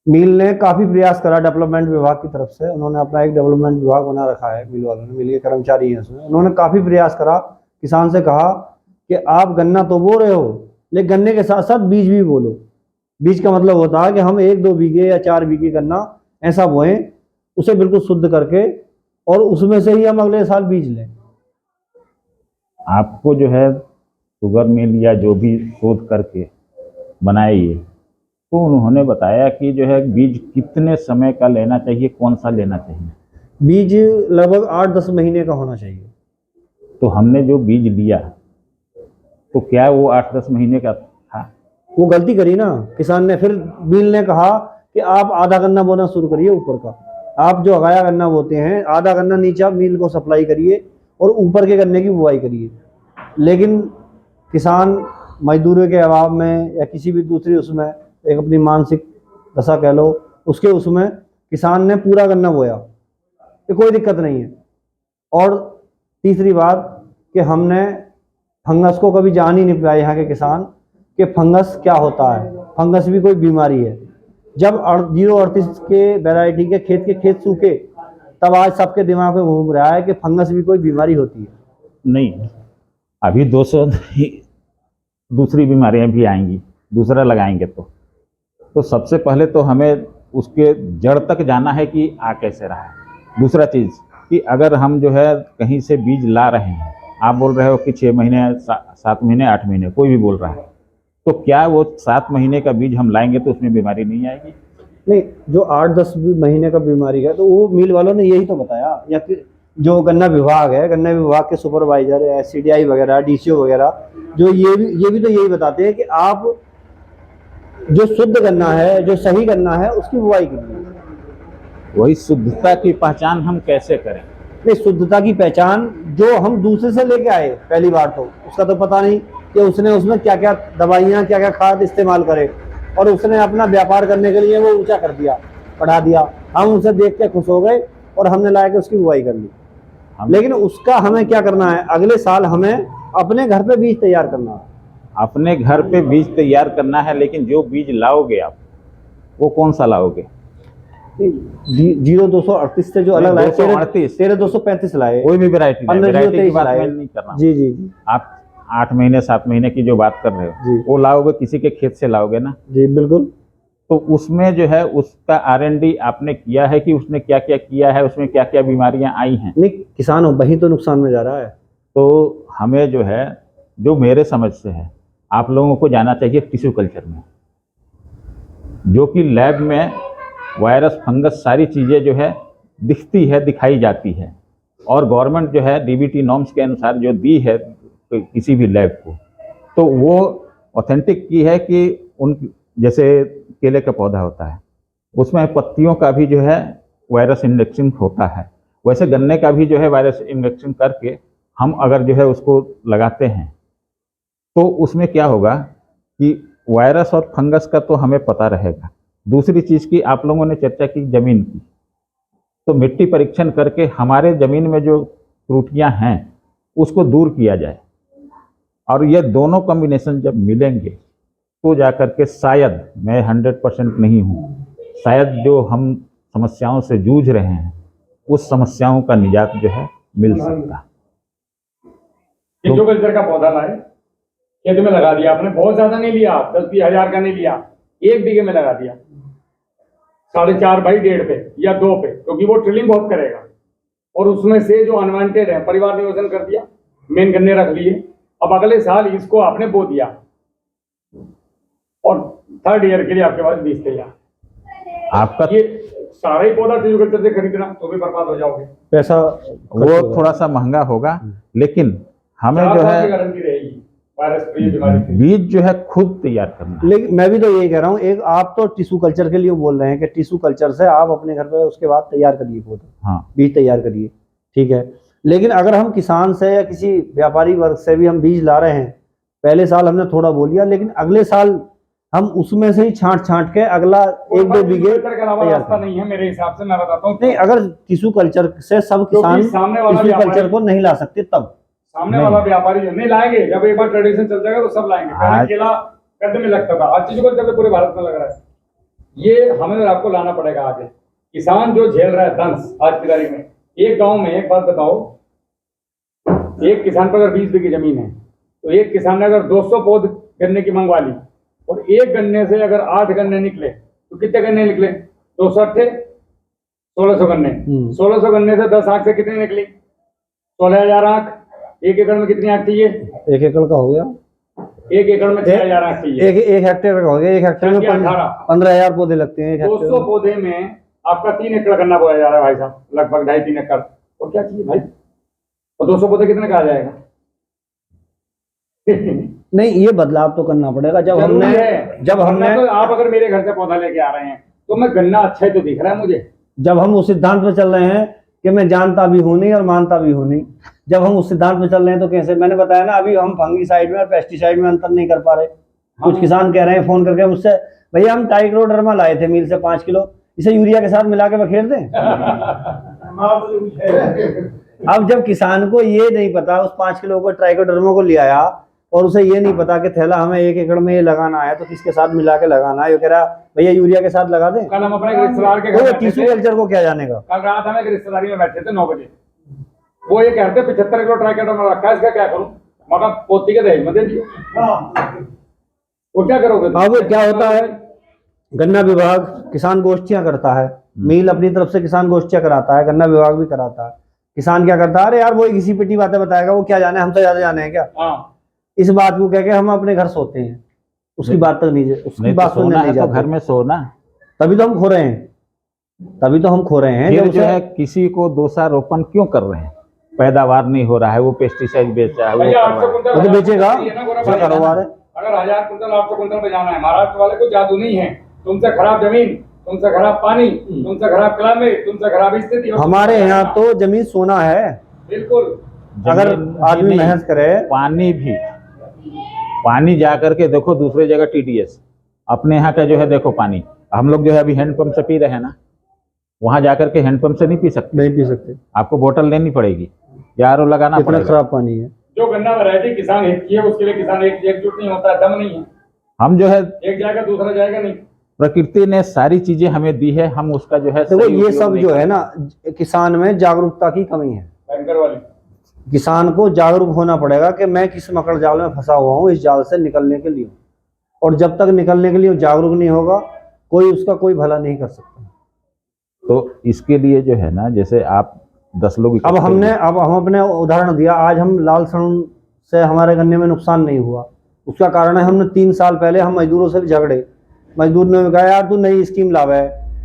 Speaker 2: मिल ने काफी प्रयास करा डेवलपमेंट विभाग की तरफ से, उन्होंने अपना एक डेवलपमेंट विभाग बना रखा है मिल वालों ने, मिल के कर्मचारी हैं उसमें। उन्होंने काफी प्रयास करा, किसान से कहा कि आप गन्ना तो बो रहे हो लेकिन गन्ने के साथ साथ बीज भी बो लो। बीज का मतलब होता है कि हम 1-2 बीघे या 4 बीघे गन्ना ऐसा बोएं, उसे बिल्कुल शुद्ध करके, और उसमें से ही हम अगले साल बीज लें।
Speaker 5: आपको जो है शुगर मिल या जो भी शोध करके बनाए ये, तो उन्होंने बताया कि जो है बीज कितने समय का लेना चाहिए, कौन सा लेना चाहिए।
Speaker 2: बीज लगभग 8-10 महीने का होना चाहिए।
Speaker 5: तो हमने जो बीज लिया तो क्या वो 8-10 महीने का था?
Speaker 2: वो गलती करी ना किसान ने। फिर मिल ने कहा कि आप आधा गन्ना बोना शुरू करिए ऊपर का, आप जो अगाया गन्ना बोते हैं आधा गन्ना नीचे आप मिल को सप्लाई करिए और ऊपर के गन्ने की बुआई करिए। लेकिन किसान मजदूरों के अभाव में या किसी भी दूसरी उसमें एक अपनी मानसिक दशा कह लो, उसके उसमें किसान ने पूरा गन्ना बोया कि कोई दिक्कत नहीं है। और तीसरी बात कि हमने फंगस को कभी जान ही नहीं पाया यहाँ के किसान कि फंगस क्या होता है, फंगस भी कोई बीमारी है। जब 038 के वैरायटी के खेत सूखे तब आज सबके दिमाग में घूम रहा है कि फंगस भी कोई बीमारी होती है।
Speaker 5: नहीं, अभी 200 दूसरी बीमारियां भी आएंगी, दूसरा लगाएंगे तो सबसे पहले तो हमें उसके जड़ तक जाना है कि आ कैसे रहा है। दूसरा चीज़ कि अगर हम जो है कहीं से बीज ला रहे हैं, आप बोल रहे हो कि 6 महीने 7 महीने 8 महीने कोई भी बोल रहा है, तो क्या वो 7 महीने का बीज हम लाएंगे तो उसमें बीमारी नहीं आएगी?
Speaker 2: नहीं, जो 8-10 महीने का बीमारी है तो वो मिल वालों ने यही तो बताया, या फिर जो गन्ना विभाग है, गन्ना विभाग के सुपरवाइजर है, CDI वगैरह, DCO वगैरह, जो ये भी तो यही बताते हैं कि आप जो शुद्ध गन्ना है, जो सही गन्ना है, उसकी बुआई कीजिए।
Speaker 5: वही शुद्धता की पहचान हम कैसे करें?
Speaker 2: नहीं, शुद्धता की पहचान जो हम दूसरे से लेके आए, पहली बार तो उसका तो पता नहीं कि उसने उसमें क्या क्या दवाइयाँ, क्या क्या खाद इस्तेमाल करे, और उसने अपना व्यापार करने के लिए वो ऊंचा कर दिया, बढ़ा दिया। हम उसे देख के खुश हो गए और हमने ला के उसकी बुआई कर ली। लेकिन उसका हमें क्या करना है, अगले साल हमें अपने घर पे बीज तैयार करना है।
Speaker 5: अपने घर पे बीज तैयार करना है, लेकिन जो बीज लाओगे आप वो कौन सा लाओगे?
Speaker 2: 0238 से जो अलग लाए, 13-235 लाए,
Speaker 5: कोई भी वैरायटी की बात
Speaker 2: लाए।
Speaker 5: मैं नहीं कर रहा हूँ।
Speaker 2: जी जी जी
Speaker 5: आप 8 महीने 7 महीने की जो बात कर रहे हो
Speaker 2: जी
Speaker 5: वो लाओगे, किसी के खेत से लाओगे ना,
Speaker 2: जी बिल्कुल।
Speaker 5: तो उसमें जो है उसका R&D आपने किया है कि उसने क्या क्या किया है, उसमें क्या क्या बीमारियां आई हैं?
Speaker 2: नहीं, किसान हो वही तो नुकसान में जा रहा है।
Speaker 5: तो हमें जो है, जो मेरे समझ से है, आप लोगों को जाना चाहिए टिश्यू कल्चर में, जो कि लैब में वायरस फंगस सारी चीज़ें जो है दिखती है, दिखाई जाती है, और गवर्नमेंट जो है DBT नॉर्म्स के अनुसार जो दी है किसी भी लैब को, तो वो ऑथेंटिक की है कि उन जैसे केले का पौधा होता है उसमें पत्तियों का भी जो है वायरस इंजेक्शन होता है, वैसे गन्ने का भी जो है वायरस इंजेक्शन करके हम अगर जो है उसको लगाते हैं तो उसमें क्या होगा कि वायरस और फंगस का तो हमें पता रहेगा। दूसरी चीज़ की आप लोगों ने चर्चा की जमीन की, तो मिट्टी परीक्षण करके हमारे ज़मीन में जो त्रुटियां हैं उसको दूर किया जाए, और ये दोनों कॉम्बिनेशन जब मिलेंगे तो जाकर के शायद, मैं 100% नहीं हूँ, शायद जो हम समस्याओं से जूझ रहे हैं उस समस्याओं का निजात जो है मिल सकता है।
Speaker 1: टिश्यू कल्चर का पौधा लाए, खेत में लगा दिया आपने, बहुत ज्यादा नहीं लिया, 10-20 हजार का नहीं लिया, 1 बीघे में लगा दिया, 4.5 बाई 1.5 पे या 2 पे, क्योंकि वो ट्रिलिंग बहुत करेगा। और उसमें से जो अनवांटेड है परिवार नियोजन कर दिया, मेन गन्ने रख लिए। अब अगले साल इसको आपने बो दिया और 3rd ईयर के लिए आपके पास बीज तैयार।
Speaker 5: आपका
Speaker 1: ये सारा ही पौधा टिश्यू कल्चर से खरीदना तो भी बर्बाद हो जाओगे,
Speaker 2: पैसा
Speaker 5: वो थोड़ा सा महंगा होगा, लेकिन हमें
Speaker 1: 4
Speaker 5: जो
Speaker 1: साल की
Speaker 5: है
Speaker 1: गारंटी रहेगी वायरस फ्री, बीमारी फ्री।
Speaker 5: बीज जो है खुद तैयार करना है।
Speaker 2: लेकिन मैं भी तो यही कह रहा हूँ, एक आप तो टिश्यू कल्चर के लिए बोल रहे हैं कि टिश्यू कल्चर से आप अपने घर पे उसके बाद तैयार करिए पौधा,
Speaker 5: हाँ,
Speaker 2: बीज तैयार करिए, ठीक है। लेकिन अगर हम किसान से या किसी व्यापारी वर्ग से भी हम बीज ला रहे हैं, पहले साल हमने थोड़ा बो लिया, लेकिन अगले साल हम उसमें से ही छांट के अगला 1-2 बीघे
Speaker 1: के अलावा
Speaker 2: तैयार
Speaker 1: रास्ता
Speaker 2: करें।
Speaker 1: नहीं है मेरे हिसाब से, मैं बताता हूँ।
Speaker 2: नहीं, अगर टिश्यू कल्चर से सब किसान
Speaker 1: सामने वाला
Speaker 2: टिश्यू
Speaker 1: व्यापारी-
Speaker 2: कल्चर को नहीं ला सकते तब
Speaker 1: सामने
Speaker 5: नहीं।
Speaker 1: वाला व्यापारी नहीं लाएंगे, जब एक बार ट्रेडिशन चल जाएगा तो सब लाएंगे। पहले
Speaker 5: आज-
Speaker 1: केला कद में लगता था, आज टिश्यू कल्चर पूरे भारत में लग रहा है। ये हमें और आपको लाना पड़ेगा आगे। किसान जो झेल रहा है दंश आज की तारीख में, एक गांव में एक बात बताओ, एक किसान पर अगर 20 बीघी जमीन है तो एक किसान ने अगर 200 पौध गन्ने की मंगवा ली और एक गन्ने से अगर 8 गन्ने निकले तो कितने गन्ने निकले? 208 1600 गन्ने। 1600 गन्ने से 10 आंख से कितनी निकली? 16,000 आंख। 1 एकड़ में कितनी आंख चाहिए?
Speaker 2: 1 एकड़ का हो गया,
Speaker 1: 1 एकड़ में 6,000 आंख चाहिए।
Speaker 2: एक हेक्टेयर का हो गया, 1 हेक्टेयर में
Speaker 1: 18,000
Speaker 2: पौधे लगते हैं।
Speaker 1: 200 पौधे में आपका 3 एकड़ गन्ना बोया जा रहा है भाई साहब, लगभग 2.5-3 एकड़। और क्या चाहिए भाई? और 200 पौधे कितने का आ जाएगा?
Speaker 2: नहीं, ये बदलाव तो करना पड़ेगा। जब
Speaker 1: जरूरी
Speaker 2: हमने
Speaker 1: है।
Speaker 2: जब
Speaker 1: वरना
Speaker 2: हमने
Speaker 1: तो आप अगर मेरे घर से पौधा लेके आ रहे हैं तो मैं गन्ना अच्छा ही तो दिख रहा है मुझे।
Speaker 2: जब हम उस सिद्धांत पे चल रहे हैं कि मैं जानता भी हूं नहीं और मानता भी हूं नहीं, जब हम उस सिद्धांत पे चल रहे हैं तो कैसे? मैंने बताया ना, अभी हम फंगीसाइड में और पेस्टिसाइड में अंतर नहीं कर पा रहे। कुछ किसान कह रहे हैं फोन करके मुझसे, भैया हम ट्राइक्लोडर्मा लाए थे मिल से 5 किलो, इसे यूरिया के साथ मिला के बखेर दें। अब जब किसान को ये नहीं पता, उस 5 किलो को ट्राइकोडर्मा को ले आया और उसे ये नहीं पता कि थैला हमें 1 एकड़ में ये लगाना है तो किसके साथ मिला के लगाना है, ये कह रहा भैया यूरिया के साथ लगा दें।
Speaker 1: कल हम अपने एक रिश्तेदार के
Speaker 2: तो
Speaker 1: घर
Speaker 2: वो
Speaker 1: बैठे
Speaker 2: टिश्यू
Speaker 1: थे।
Speaker 2: कल्चर को क्या जानेगा?
Speaker 1: कल रात हम एक रिश्तेदारी में बैठे थे 9 बजे। वो ये कहते 75 किलो ट्राइकोडर्मा रखा है, इसका क्या करूं? मगर पोती के दहेज में दे दिया। वो क्या करोगे?
Speaker 2: अब क्या होता है, गन्ना विभाग किसान गोष्ठियां करता है, मिल अपनी तरफ से किसान गोष्ठियां कराता है, गन्ना विभाग भी कराता है। किसान क्या करता है, अरे यार वो घिसी पिटी बातें बताएगा, वो क्या जाने, हमसे ज्यादा जाने हैं क्या?
Speaker 1: हाँ,
Speaker 2: इस बात को कह के हम अपने घर सोते हैं, उसकी बात तक नहीं, उसकी
Speaker 5: नहीं तो
Speaker 2: बात सुनने
Speaker 5: सोना
Speaker 2: नहीं
Speaker 5: है तो
Speaker 2: जाते।
Speaker 5: घर में सोना।
Speaker 2: तभी तो हम खो रहे हैं, तभी तो हम खो रहे हैं।
Speaker 5: फिर
Speaker 2: जब
Speaker 5: जो
Speaker 2: उसे-
Speaker 5: है किसी को दोषारोपण क्यों कर रहे हैं? पैदावार नहीं हो रहा है, वो पेस्टिसाइड बेच रहा है, वो
Speaker 1: भैया
Speaker 5: कर
Speaker 1: 800
Speaker 5: रहा है।
Speaker 1: कुंटल
Speaker 2: वो तो बेचेगा,
Speaker 1: ये ना गोरा
Speaker 2: उसका
Speaker 1: भाई,
Speaker 2: कारोबार है।
Speaker 1: अगर 1000 कुंटल 800 कुंटल बेचाना है, महाराष्ट्र वाले को जादू नहीं है। तुमसे खराब जमीन, तुमसे खराब पानी, तुमसे खराब क्लाइमेट, तुमसे खराब स्थिति।
Speaker 2: हमारे यहाँ तो जमीन सोना है,
Speaker 1: बिल्कुल।
Speaker 2: अगर
Speaker 5: जमीन
Speaker 2: आदमी
Speaker 5: नहीं,
Speaker 2: मेहनत करे।
Speaker 5: पानी भी, पानी जा करके देखो दूसरे जगह टीडीएस, अपने यहाँ का जो है देखो पानी, हम लोग जो है अभी हैंडपंप से पी रहे हैं ना, वहां जाकर के हैंडपंप से नहीं पी सकते,
Speaker 2: नहीं पी सकते,
Speaker 5: आपको बोतल लेनी पड़ेगी या आरओ लगाना
Speaker 2: इतना
Speaker 5: पड़ेगा।
Speaker 2: खराब पानी है।
Speaker 1: जो गन्ना वैरायटी किसान हित की है, उसके लिए किसान एकजुट नहीं होता है, दम नहीं है।
Speaker 5: हम जो है
Speaker 1: एक जाएगा दूसरा जाएगा नहीं।
Speaker 5: प्रकृति ने सारी चीजें हमें दी है, हम उसका जो है
Speaker 2: देखो
Speaker 5: सही
Speaker 2: ये
Speaker 5: उपयोग
Speaker 2: सब
Speaker 5: नहीं
Speaker 2: जो
Speaker 5: कर
Speaker 2: है
Speaker 5: रहे।
Speaker 2: ना, किसान में जागरूकता की कमी है।
Speaker 1: बैंकर वाली।
Speaker 2: किसान को जागरूक होना पड़ेगा कि मैं किस मकड़ जाल में फंसा हुआ हूँ, इस जाल से निकलने के लिए। और जब तक निकलने के लिए जागरूक नहीं होगा, कोई उसका कोई भला नहीं कर सकता।
Speaker 5: तो इसके लिए जो है ना, जैसे आप 10 लोग
Speaker 2: अब
Speaker 5: इकट्ठे
Speaker 2: हम अपने उदाहरण दिया, आज हम लाल सड़न से हमारे गन्ने में नुकसान नहीं हुआ, उसका कारण है हमने 3 साल पहले हम मजदूरों से भी झगड़े। मजदूर ने कहा यार तू नई स्कीम लावे,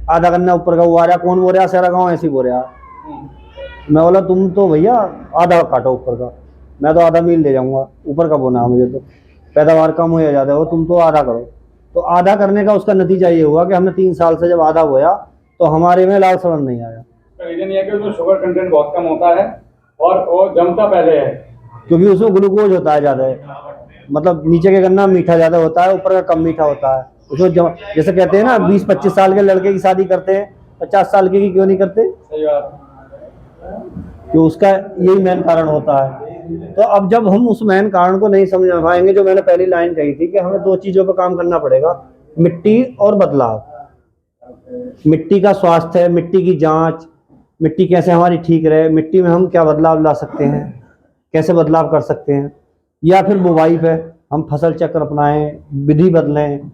Speaker 2: आधा गन्ना ऊपर का वो आ रहा, कौन बोल रहा, सारा गाँव ऐसे ही बोल रहा। मैं बोला तुम तो भैया आधा काटो ऊपर का, मैं तो आधा मील ले जाऊंगा, ऊपर का बोना मुझे तो पैदावार कम हो जाता है, वो तुम तो आधा करो। तो आधा करने का उसका नतीजा ये हुआ कि हमने 3 साल से जब आधा बोया तो हमारे में लाल सड़न नहीं आया,
Speaker 1: रीजन ये है कि उसमें शुगर कंटेंट बहुत कम होता है और जमता पहले है।
Speaker 2: क्योंकि उसमें ग्लूकोज होता है ज़्यादा, मतलब नीचे के गन्ना मीठा ज़्यादा होता है, ऊपर का कम मीठा होता है। उसमें जैसे कहते हैं ना 20-25 साल के लड़के की शादी करते हैं, 50 साल के की क्यों नहीं करते?
Speaker 1: सही बात।
Speaker 2: कि उसका यही मेन कारण होता है। तो अब जब हम उस मेन कारण को नहीं समझ पाएंगे, जो मैंने पहली लाइन कही थी कि हमें 2 चीज़ों पर काम करना पड़ेगा, मिट्टी और बदलाव। मिट्टी का स्वास्थ्य, मिट्टी की जांच, मिट्टी कैसे हमारी ठीक रहे, मिट्टी में हम क्या बदलाव ला सकते हैं, कैसे बदलाव कर सकते हैं, या फिर बुवाई पे हम फसल चक्र अपनाएं, विधि बदलें,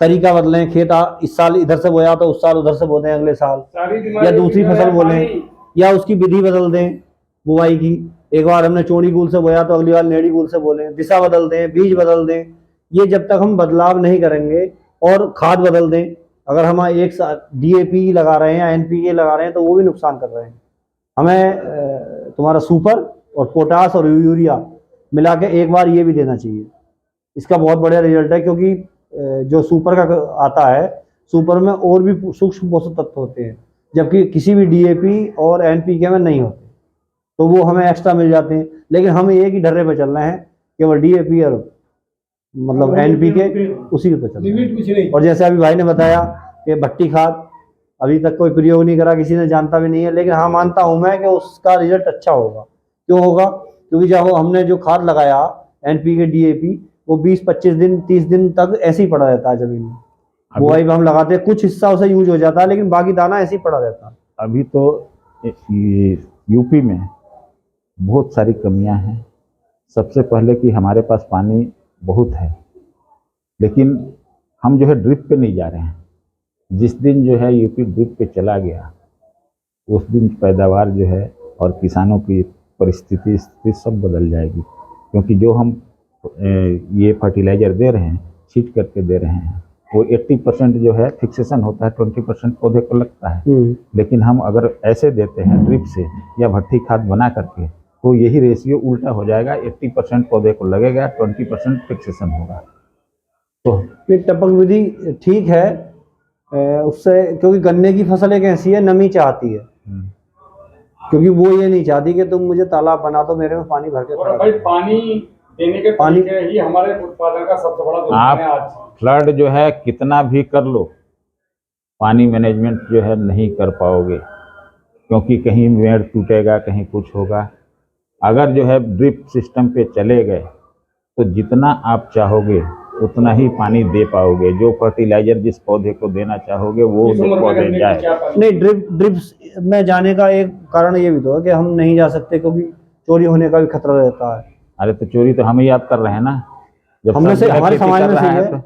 Speaker 2: तरीका बदलें। खेत इस साल इधर से बोया तो उस साल उधर से बो दें अगले साल,
Speaker 1: सारी
Speaker 2: या
Speaker 1: बीमारी
Speaker 2: दूसरी फसल बोलें, या उसकी विधि बदल दें बुवाई की। एक बार हमने चौड़ी गूल से बोया तो अगली बार नेड़ी गूल से बोलें, दिशा बदल दें, बीज बदल दें। ये जब तक हम बदलाव नहीं करेंगे और खाद बदल दें, अगर हम एक साथ DAP लगा रहे हैं या NPK लगा रहे हैं तो वो भी नुकसान कर रहे हैं। हमें तुम्हारा सुपर और पोटास और यूरिया मिला के एक बार ये भी देना चाहिए, इसका बहुत बढ़िया रिजल्ट है। क्योंकि जो सुपर का आता है, सुपर में और भी सूक्ष्म पोषक तत्व होते हैं, जबकि किसी भी DAP और NPK में नहीं होते, तो वो हमें एक्स्ट्रा मिल जाते हैं। लेकिन हम एक ही ढर्रे पे चल रहे हैं, केवल DAP और मतलब NPK, उसी पे चल रहे हैं। और जैसे अभी भाई ने बताया कि भट्टी खाद अभी तक कोई प्रयोग नहीं करा, किसी ने जानता भी नहीं है, लेकिन हाँ मानता हूँ मैं कि उसका रिजल्ट अच्छा होगा। क्यों होगा? क्योंकि जब हमने जो खाद लगाया NPK DAP, वो 20-25 दिन 30 दिन तक ऐसे ही पड़ा रहता है जमीन में। बुआई में हम लगाते हैं, कुछ हिस्सा उसे यूज हो जाता है, लेकिन बाकी दाना ऐसे ही पड़ा रहता है।
Speaker 5: अभी तो ये यूपी में बहुत सारी कमियां हैं। सबसे पहले कि हमारे पास पानी बहुत है, लेकिन हम जो है ड्रिप पे नहीं जा रहे हैं। जिस दिन जो है यूपी ड्रिप पे चला गया, उस दिन पैदावार जो है और किसानों की परिस्थिति स्थिति सब बदल जाएगी। क्योंकि जो हम ये फर्टिलाइज़र दे रहे हैं, छीट करके दे रहे हैं, वो 80% जो है फिक्सेशन होता है, 20% पौधे को लगता है। लेकिन हम अगर ऐसे देते हैं ड्रिप से या भट्टी खाद बना करके, तो यही रेशियो उल्टा हो जाएगा, 80% पौधे को लगेगा, 20% फिक्सेशन होगा। तो
Speaker 2: ये टपक विधि ठीक है, उससे, क्योंकि गन्ने की फसल एक ऐसी है, नमी चाहती है, क्योंकि वो ये नहीं चाहती कि तुम मुझे तालाब बना दो, मेरे में पानी भर के
Speaker 1: और
Speaker 2: खड़ा
Speaker 1: भाई
Speaker 2: कर।
Speaker 1: पानी देने के
Speaker 2: पानी-
Speaker 1: तरीके ही हमारे उत्पादन का सबसे बड़ा दुश्मन
Speaker 5: आप
Speaker 1: है आज।
Speaker 5: फ्लड जो है कितना भी कर लो, पानी मैनेजमेंट जो है नहीं कर पाओगे, क्योंकि कहीं मेड़ टूटेगा, कहीं कुछ होगा। अगर जो है ड्रिप सिस्टम पे चले गए तो जितना आप चाहोगे उतना ही पानी दे पाओगे। जो फर्टिलाइजर जिस पौधे को देना चाहोगे वो
Speaker 1: इस उम्र में
Speaker 5: पौधे
Speaker 1: गन्ने की
Speaker 5: जाए।
Speaker 1: क्या पानी?
Speaker 2: नहीं, ड्रिप में जाने का एक कारण ये भी तो है कि हम नहीं जा सकते, क्योंकि चोरी होने का भी खतरा रहता है।
Speaker 5: अरे तो चोरी तो हम ही आप कर रहे हैं ना। जब
Speaker 2: हमने
Speaker 5: सब
Speaker 2: से,
Speaker 5: जगह
Speaker 2: हमारे
Speaker 5: खेती
Speaker 2: समाज
Speaker 5: कर
Speaker 2: में
Speaker 5: रहा
Speaker 2: सही
Speaker 5: है
Speaker 2: है।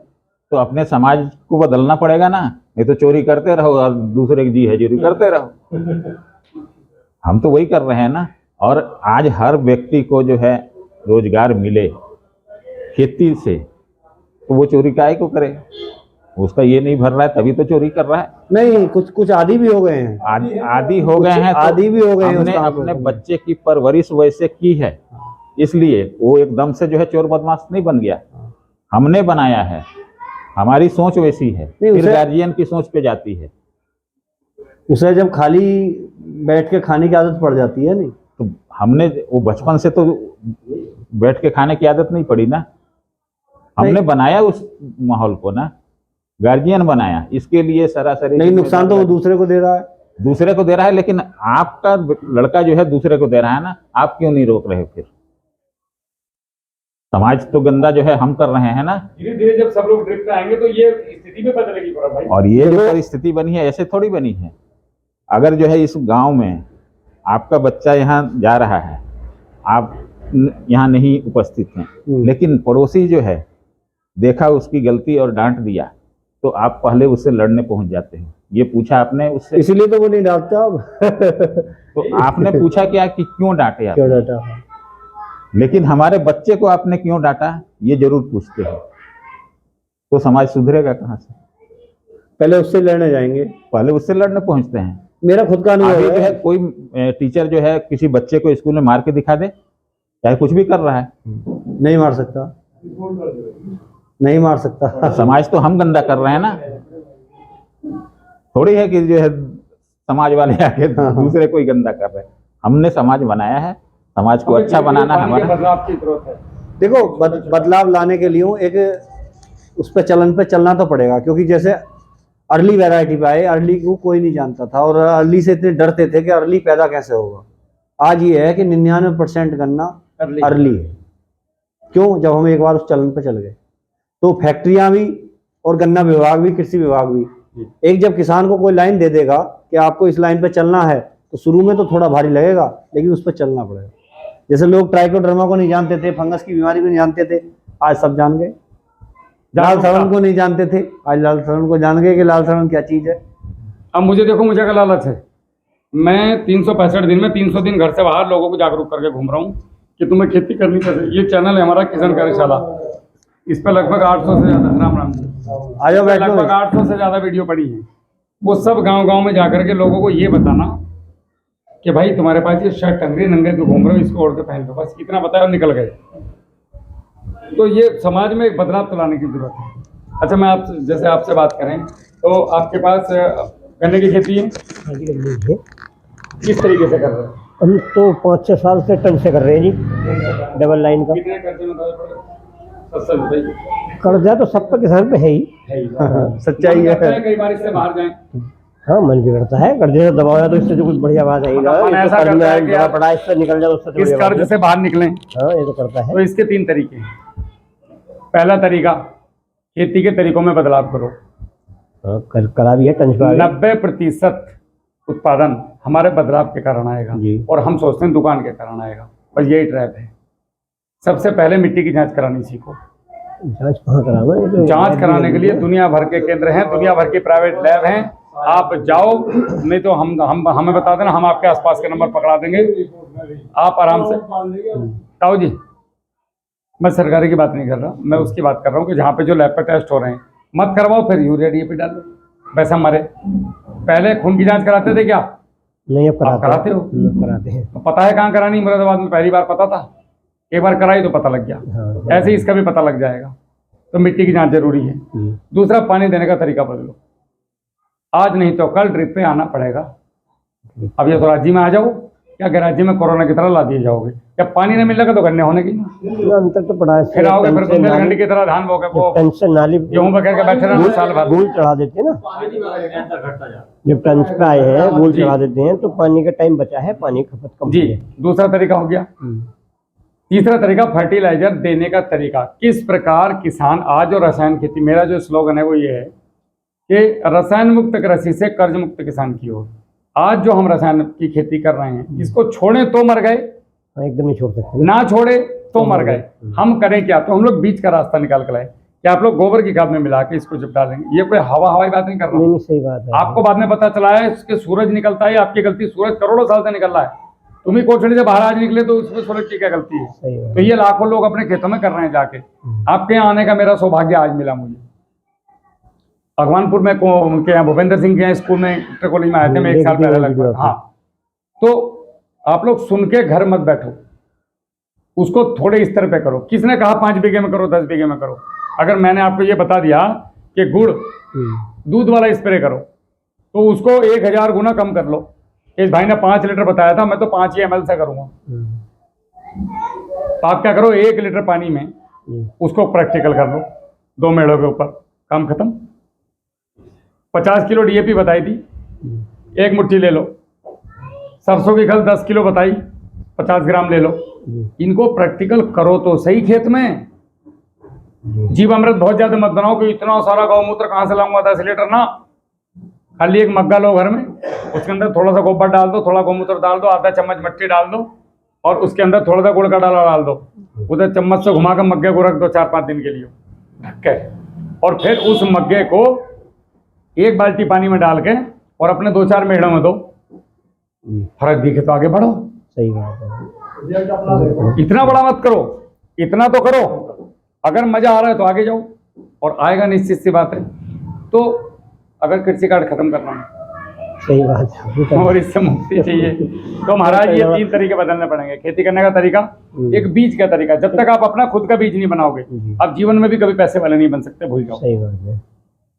Speaker 5: तो अपने समाज को बदलना पड़ेगा ना, नहीं तो चोरी करते रहो और दूसरे की जी हजूरी करते रहो। हम तो वही कर रहे हैं ना। और आज हर व्यक्ति को जो है रोजगार मिले खेती से, तो वो चोरी काहे को करे? उसका ये नहीं भर रहा है तभी तो चोरी कर रहा है।
Speaker 2: नहीं, कुछ आदी भी हो गए हैं,
Speaker 5: आदि हो गए हैं, तो
Speaker 2: आदी भी हो गए हैं
Speaker 5: हमने
Speaker 2: उस काम
Speaker 5: अपने
Speaker 2: को।
Speaker 5: बच्चे की परवरिश वैसे की है, इसलिए वो एकदम से जो है चोर बदमाश नहीं बन गया। हमने बनाया है, हमारी सोच वैसी है,
Speaker 2: नहीं,
Speaker 5: फिर
Speaker 2: उसे-
Speaker 5: गार्जियन की सोच पे जाती है।
Speaker 2: उसे जब खाली बैठ के खाने की आदत पड़ जाती है, नहीं
Speaker 5: तो हमने वो बचपन से तो बैठ के खाने की आदत नहीं पड़ी ना, हमने
Speaker 2: नहीं।
Speaker 5: बनाया उस माहौल को ना, गार्जियन बनाया। इसके लिए सरासरी
Speaker 2: नहीं, नुकसान तो वो दूसरे को दे रहा है।
Speaker 5: दूसरे को दे रहा है, लेकिन आपका लड़का जो है दूसरे को दे रहा है ना, आप क्यों नहीं रोक रहे? फिर समाज तो गंदा जो है हम कर रहे हैं ना।
Speaker 1: धीरे धीरे जब सब लोग ड्रिप पे आएंगे तो ये स्थिति भी बदलेगी पूरा भाई।
Speaker 5: और ये जो परिस्थिति बनी है ऐसे थोड़ी बनी है। अगर जो है इस गांव में आपका बच्चा यहाँ जा रहा है, आप यहाँ नहीं उपस्थित हैं, लेकिन पड़ोसी जो है देखा उसकी गलती और डांट दिया, तो आप पहले उससे लड़ने पहुंच जाते हो। ये पूछा आपने उससे,
Speaker 2: इसीलिए तो वो नहीं डांटता अब।
Speaker 5: तो आपने पूछा क्या कि क्यों डांटे आप?
Speaker 2: क्यों डांटा?
Speaker 5: लेकिन हमारे बच्चे को आपने क्यों डांटा, ये जरूर पूछते हो। तो समाज सुधरेगा कहाँ से?
Speaker 2: पहले उससे लड़ने जाएंगे।
Speaker 5: पहले उससे लड़ने पहुंचते हैं।
Speaker 2: मेरा खुद का
Speaker 5: आगे
Speaker 2: अनुभव
Speaker 5: जो है
Speaker 2: है।
Speaker 5: कोई टीचर जो है किसी बच्चे को स्कूल में मार के दिखा दे, चाहे कुछ भी कर रहा है,
Speaker 2: नहीं मार सकता, नहीं मार सकता।
Speaker 5: समाज तो हम गंदा कर रहे हैं ना। थोड़ी है कि जो है समाज वाले आके दूसरे को ही गंदा कर रहे हैं। हमने समाज बनाया है, समाज को अच्छा बनाना हमारा।
Speaker 1: बदलाव की जरूरत है।
Speaker 2: देखो, बदलाव लाने के लिए एक उस पर चलन पे चलना तो पड़ेगा, क्योंकि जैसे अर्ली वैरायटी पे आए, अर्ली को कोई नहीं जानता था और अर्ली से इतने डरते थे कि अर्ली पैदा कैसे होगा। आज ये है कि 99% गन्ना अर्ली है। क्यों? जब हम एक बार उस चलन पे चल गए, तो फैक्ट्रियां भी और गन्ना विभाग भी, कृषि विभाग भी, एक जब किसान को कोई लाइन दे देगा कि आपको इस लाइन पे चलना है, तो शुरू में तो थोड़ा भारी लगेगा, लेकिन उस पर चलना पड़ेगा। जैसे लोग ट्राइकोडर्मा को नहीं जानते थे, फंगस की बीमारी को नहीं जानते थे, आज सब जान गए। लाल सड़न को नहीं जानते थे, आज लाल सड़न को जान गए कि लाल सड़न क्या चीज है।
Speaker 1: अब मुझे देखो, मुझे क्या लालच है। मैं 365 दिन में 300 दिन घर से बाहर लोगों को जागरूक करके घूम रहा हूँ कि तुम्हें खेती करनी चाहिए। ये चैनल है हमारा किसान कार्यशाला, इस पर लगभग 800 से ज्यादा, राम राम जी,
Speaker 2: आ जाओ, बैठो।
Speaker 1: लगभग 800 से ज्यादा वीडियो पड़ी है। वो सब गांव-गांव में जाकर के लोगों को ये बताना कि भाई तुम्हारे पास ये शर्ट टंग रही, नंगे क्यों घूम रहे हो, इसको ओढ़ के पहन लो, बस इतना बताया और निकल गए। तो ये समाज में एक बदलाव तो लाने की जरूरत है। अच्छा, मैं आप जैसे आपसे बात करें तो आपके पास गन्ने की खेती है, किस तरीके से कर रहे हैं?
Speaker 6: हम तो 5-6 साल से टन से कर रहे हैं जी, डबल लाइन का।
Speaker 1: कितने कर्जे में सस्ता बताइए।
Speaker 6: कर्जा तो सब पे किसान पे है ही।
Speaker 2: सच्चाई
Speaker 1: मन करता
Speaker 2: है।
Speaker 1: कई बार इससे बाहर जाएं।
Speaker 6: हाँ, मन भी करता है, कर्जे से दबाया तो इससे जो कुछ बढ़िया बात है।
Speaker 1: मतलब मन ऐसा करता है कि यार
Speaker 6: पड़ा इससे निकल जाओ, उससे तो
Speaker 1: इस
Speaker 6: बढ़िया बात
Speaker 1: कर्ज
Speaker 6: है।
Speaker 1: से बाहर निकलें।
Speaker 6: हाँ, ये तो करता है।
Speaker 1: तो इसके 3 तरीके हैं। पहला तरीका, खेती के तरीकों में बदलाव करो।
Speaker 6: हाँ, करा भी है, टन का भी।
Speaker 1: 90% उत्पादन हमारे बदलाव के कारण आएगा,
Speaker 6: जी।
Speaker 1: और हम सोचते हैं दुकान के कारण आएगा। बस यही ट्रैप है। सबसे पहले मिट्टी की जांच करानी सीखो।
Speaker 6: जांच कहाँ कराना है? ये तो
Speaker 1: जांच कराने के लिए दुनिया भर के केंद्र हैं, दुनिया भर की प्राइवेट लैब हैं। आप जाओ, नहीं तो हम हमें बता देना, हम आपके आसपास के नंबर पकड़ा देंगे, आप आराम से। ताऊ जी, मैं सरकारी की बात नहीं कर रहा, मैं उसकी बात कर रहा हूँ कि जहाँ पे जो लैब पे टेस्ट हो रहे हैं, मत करवाओ, फिर यूरिया डीएपी डालो। वैसा हमारे पहले खून की जांच कराते थे क्या?
Speaker 6: नहीं अब
Speaker 1: आप कराते हो?
Speaker 6: कराते हैं।
Speaker 1: तो पता है कहाँ करानी? मुरादाबाद में पहली बार पता था, एक बार कराई तो पता लग गया।
Speaker 6: हाँ।
Speaker 1: ऐसे ही इसका भी पता लग जाएगा। तो मिट्टी की जांच जरूरी है। दूसरा, पानी देने का तरीका बदलो। आज नहीं तो कल ड्रिप पे आना पड़ेगा। अब ये तो राज्य में आ जाओ, क्या राज्य में कोरोना की तरह ला दिए जाओगे? जब पानी नहीं मिलेगा तो गन्ने होने की नहीं।
Speaker 6: अंतर तो पड़ा है।
Speaker 1: फिर आओगे फिर बुंदेलखंड की तरह धान बोगे, वो
Speaker 6: टेंशन नाली
Speaker 1: गेहूं बकर के बैठे रहना साल भर।
Speaker 6: गूल चढ़ा देते हैं ना, जब टंच पे आए हैं गूल चढ़ा देते हैं तो पानी का टाइम बचा है, पानी खपत कम
Speaker 1: जी,
Speaker 6: हुई है।
Speaker 1: दूसरा तरीका हो गया। तीसरा तरीका, फर्टिलाइजर देने का तरीका। किस प्रकार किसान आज जो रसायन खेती, मेरा जो स्लोगन है वो ये है कि रसायन मुक्त कृषि से कर्ज मुक्त किसान की ओर। आज जो हम रसायन की खेती कर रहे हैं, इसको छोड़े तो मर गए,
Speaker 6: हाँ, एकदम नहीं छोड़ सकते।
Speaker 1: ना छोड़े तो मर गए। हम करें क्या? तो हम लोग बीच का रास्ता निकाल कर लाए कि आप लोग गोबर की खाद में मिला के इसको जब डालेंगे। ये कोई हवाई बात नहीं कर रहा
Speaker 6: नहीं
Speaker 1: हूं।
Speaker 6: नहीं, सही बात है।
Speaker 1: आपको बाद में पता चला है कि सूरज निकलता है, आपकी गलती। सूरज करोड़ों साल से निकल रहा है, तुम ही कोठड़ी से बाहर आज निकले तो उसमें सूरज की क्या गलती है?
Speaker 6: सही बात।
Speaker 1: तो ये लाखों लोग अपने खेतों में कर रहे हैं जाके। आपके यहाँ आने का मेरा सौभाग्य आज मिला मुझे। भगवानपुर में उनके यहाँ भूपेंद्र सिंह के यहाँ स्कूल में इंटर कॉलेज में आए थे, मैं 1 साल पहले लगभग। हाँ, तो आप लोग सुन के घर मत बैठो, उसको थोड़े स्तर पे करो। किसने कहा 5 बीघे में करो, 10 बीघे में करो? अगर मैंने आपको ये बता दिया कि गुड़ दूध वाला स्प्रे करो, तो उसको 1000 गुना कम कर लो। इस भाई ने 5 लीटर बताया था, मैं तो 5 ही ml से करूंगा। तो आप क्या करो, 1 लीटर पानी में उसको प्रैक्टिकल कर लो 2 मेड़ों के ऊपर, काम खत्म। 50 किलो DAP बताई थी, 1 मुट्ठी ले लो। सरसों की खल 10 किलो बताई, 50 ग्राम ले लो। इनको प्रैक्टिकल करो तो सही खेत में। जीवामृत बहुत ज्यादा मत बनाओ कि इतना सारा गौमूत्र कहाँ से लाऊंगा 10 लीटर ना। खाली एक मग्गा लो घर में, उसके अंदर थोड़ा सा गोबर डाल दो, थोड़ा गौमूत्र डाल दो, आधा चम्मच मिट्टी डाल दो, और उसके अंदर थोड़ा सा गुड़ का डाला डाल दो। उधर चम्मच से घुमा कर मग्गे को रख दो 4-5 दिन के लिए ढक के, और फिर उस मग्गे को 1 बाल्टी पानी में डाल के और अपने 2-4 मेढ़ों में दो। फर्क दिखे तो आगे बढ़ो।
Speaker 6: सही बात है।
Speaker 1: इतना बड़ा मत करो, इतना तो करो। अगर मजा आ रहा है तो आगे जाओ, और आएगा निश्चित सी बात है। तो अगर कृषि कार्ड खत्म करना है
Speaker 6: सही बात है।
Speaker 1: और इससे मुक्ति चाहिए तो महाराज ये 3 तरीके बदलने पड़ेंगे। खेती करने का तरीका, एक बीज का तरीका। जब तक आप अपना खुद का बीज नहीं बनाओगे, आप जीवन में भी कभी पैसे वाले नहीं बन सकते, भूल जाओ।
Speaker 6: सही बात है।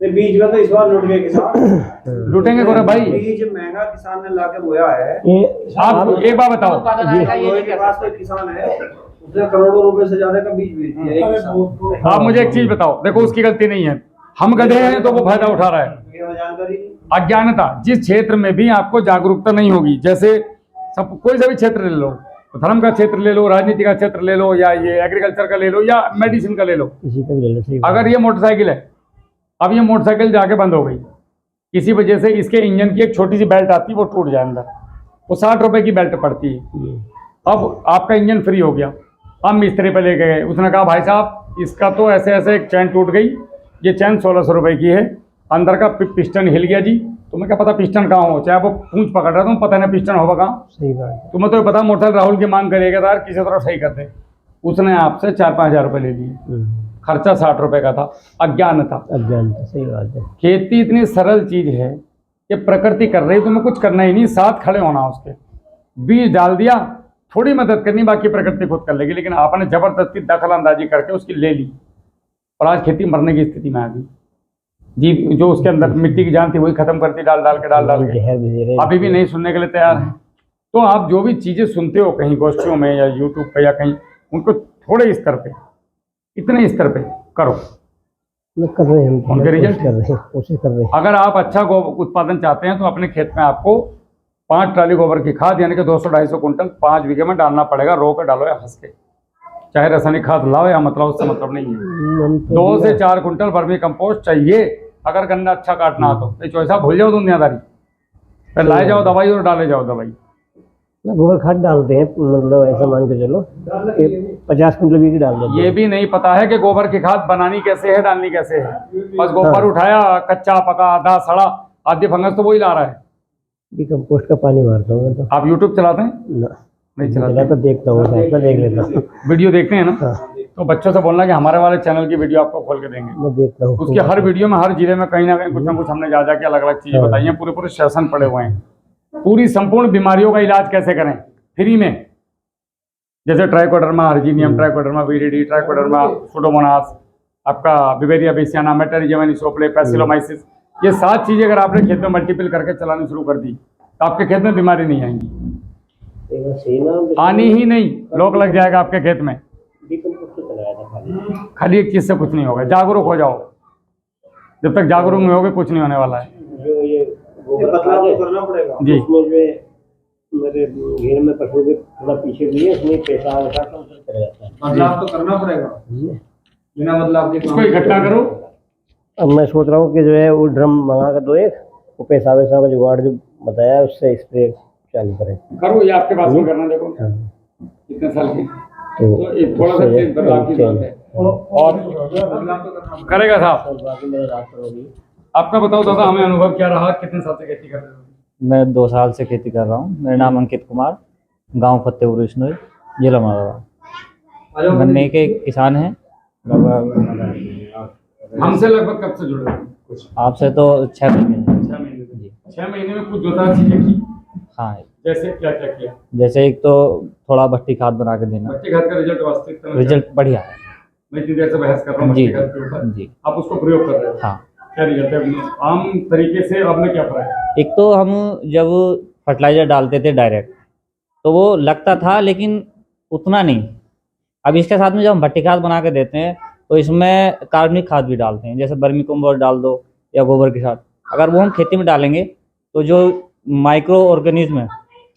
Speaker 2: बीज में तो इस बार लूट गए किसान।
Speaker 1: लूटेंगे गोरे भाई।
Speaker 2: बीज महंगा किसान ने लाके बोया है।
Speaker 6: ये
Speaker 1: आप एक बात बताओ,
Speaker 2: के पास कोई किसान है, उसने करोड़ों रुपए से ज्यादा का बीज बेच दिया एक किसान।
Speaker 1: आप मुझे एक चीज बताओ, देखो उसकी गलती नहीं है, हम गधे हैं तो वो फायदा उठा रहा है।
Speaker 2: जानकारी
Speaker 1: अज्ञानता। जिस क्षेत्र में भी आपको जागरूकता नहीं होगी, जैसे सब कोई सा भी क्षेत्र ले लो, धर्म का क्षेत्र ले लो, राजनीति का क्षेत्र ले लो, या ये एग्रीकल्चर का ले लो, या मेडिसिन का ले लो।
Speaker 6: किसी का भी ले लो। सही बात।
Speaker 1: अगर ये मोटरसाइकिल है, अब ये मोटरसाइकिल जाके बंद हो गई, किसी वजह से इसके इंजन की एक छोटी सी बेल्ट आती है, वो टूट जाए अंदर, वो 60 रुपए की बेल्ट पड़ती है। अब आपका इंजन फ्री हो गया, हम मिस्त्री पे लेके गए, उसने कहा भाई साहब इसका तो ऐसे ऐसे एक चैन टूट गई, ये चैन 1600 रुपए की है, अंदर का पिस्टन हिल गया जी। तुम्हें क्या पता पिस्टन कहाँ हो, चाहे वो पूंछ पकड़ रहा, तुम पता नहीं पिस्टन होगा कहाँ।
Speaker 6: सही बात है।
Speaker 1: तुम्हें तो पता मोटरसाइकिल राहुल की मांग करेगा यार किसी तरह सही कर दे, उसने आपसे 4-5 हज़ार रुपये ले लिए, खर्चा 60 रुपए का था। अज्ञानता।
Speaker 6: अज्ञानता। सही बात है।
Speaker 1: खेती इतनी सरल चीज है कि प्रकृति कर रही, तुम्हें कुछ करना ही नहीं, साथ खड़े होना उसके। बीज डाल दिया, थोड़ी मदद करनी, बाकी प्रकृति खुद कर लेगी। लेकिन आपने जबरदस्ती दखल अंदाजी करके उसकी ले ली, और आज खेती मरने की स्थिति में आ गई। जी, जो उसके अंदर मिट्टी की जान थी वही खत्म करती, डाल डाल के
Speaker 6: जहर भी दे रहे हैं।
Speaker 1: अभी भी नहीं सुनने के लिए तैयार है। तो आप जो भी चीजें सुनते हो कहीं गोष्ठियों में या यूट्यूब पे या कहीं, उनको थोड़े स्तर पे, इतने स्तर पे करो,
Speaker 6: कर रहे हैं हम,
Speaker 1: उनके रिजल्ट
Speaker 6: कोशिश कर रहे हैं।
Speaker 1: अगर आप अच्छा उत्पादन चाहते हैं तो अपने खेत में आपको 5 ट्राली गोबर की खाद यानी कि 200-250 कुंटल 5 बीघे में डालना पड़ेगा। रो के डालो या हंस के, चाहे रासायनिक खाद लाओ या मतलब, उससे मतलब नहीं है। 2 से 4 कुंटल वर्मी कंपोस्ट चाहिए अगर गन्ना अच्छा काटना हो तो। चौसा भूल जाओ दुनियादारी, फिर लाए जाओ दवाई और डाले जाओ दवाई।
Speaker 6: गोबर खाद डालते हैं, मतलब ऐसा मान के चलो 50 कुंटल भी डाल देते हैं।
Speaker 1: ये भी नहीं पता है कि गोबर की खाद बनानी कैसे है, डालनी कैसे है। बस गोबर उठाया, कच्चा पका, आधा सड़ा, आधी फंगस तो वही ला रहा है।
Speaker 6: कंपोस्ट का पानी मारता हूँ मैं तो।
Speaker 1: आप यूट्यूब चलाते हैं? नहीं चलाते?
Speaker 6: तो देखता हूँ, देख लेता हूँ।
Speaker 1: वीडियो देखते हैं ना, तो बच्चों से बोलना कि हमारे वाले चैनल की वीडियो आपको खोल के देंगे।
Speaker 6: मैं देखता हूँ।
Speaker 1: उसके हर वीडियो में हर जिले में कहीं ना कहीं कुछ ना कुछ हमने जा जाके अलग अलग चीजें बताई हैं, पूरे सेशन पड़े हुए हैं। पूरी संपूर्ण बीमारियों का इलाज कैसे करें फ्री में, जैसे Trichoderma harzianum, Trichoderma viride, Trichoderma Pseudomonas, आपका Beauveria bassiana, Metarhizium anisopliae, Paecilomyces, ये 7 चीज़ें अगर आपने खेत में मल्टीपल करके चलानी शुरू कर दी तो आपके खेत में बीमारी नहीं आएंगी, आनी ही नहीं, लोग लग जाएगा आपके खेत में। खाली एक चीज़ से कुछ नहीं होगा, जागरूक हो जाओ। जब तक जागरूक नहीं होगे कुछ नहीं होने वाला है।
Speaker 6: जो ये गोबर खाद है, करना पड़ेगा
Speaker 1: जी।
Speaker 6: उसमें जो है मेरे घेर में पशु के थोड़ा पीछे भी है, उसमें पेशाब वैसा तो चला जाता है।
Speaker 2: बदलाव तो करना पड़ेगा, बिना बदलाव के
Speaker 1: इसको इकट्ठा करो।
Speaker 6: अब मैं सोच रहा हूँ कि जो है वो ड्रम मंगा कर दो एक, वो पेशाब वैसा का जुगाड़ जो बताया उससे स्प्रे चालू करें।
Speaker 1: करो, ये आपके पास में करना, देखो कितने साल की, तो एक थोड़ा सा चेंज बदलाव की जरूरत है और करेगा साहब।
Speaker 6: बाकी मेरे रात होगी।
Speaker 1: आपका बताओ दादा, हमें अनुभव क्या रहा, कितने साल से खेती कर रहे हो?
Speaker 7: मैं 2 साल से खेती कर रहा हूँ। मेरा नाम अंकित कुमार, गांव फतेहपुर इसनोई, जिला मुरादाबाद। गन्ने के किसान हैं।
Speaker 1: हमसे लगभग कब से जुड़े हो? कुछ
Speaker 7: आपसे तो 6 महीने
Speaker 1: 6 महीने से। 6 महीने में कुछ 2-4 चीजें की,
Speaker 7: हाँ।
Speaker 1: जैसे क्या क्या किया?
Speaker 7: जैसे एक तो थोड़ा भट्टी खाद बना के देना,
Speaker 1: बच्चे घर का रिजल्ट वास्तविकता में
Speaker 7: रिजल्ट बढ़िया है।
Speaker 1: मैं इतनी देर से बहस कर रहा हूँ
Speaker 7: जी
Speaker 1: बच्चे घर के ऊपर,
Speaker 7: जी
Speaker 1: आप उसको प्रयोग कर रहे हो,
Speaker 7: हाँ।
Speaker 1: क्या रिजल्ट है आम तरीके से? अब में क्या फर्क है?
Speaker 7: एक तो हम जब फर्टिलाइजर डालते थे डायरेक्ट तो वो लगता था, लेकिन उतना नहीं। अब इसके साथ में जब हम भट्टी खाद बना के देते हैं तो इसमें कार्बनिक खाद भी डालते हैं, जैसे वर्मी कंपोस्ट डाल दो या गोबर के साथ। अगर वो हम खेती में डालेंगे तो जो माइक्रो ऑर्गेनिज्म है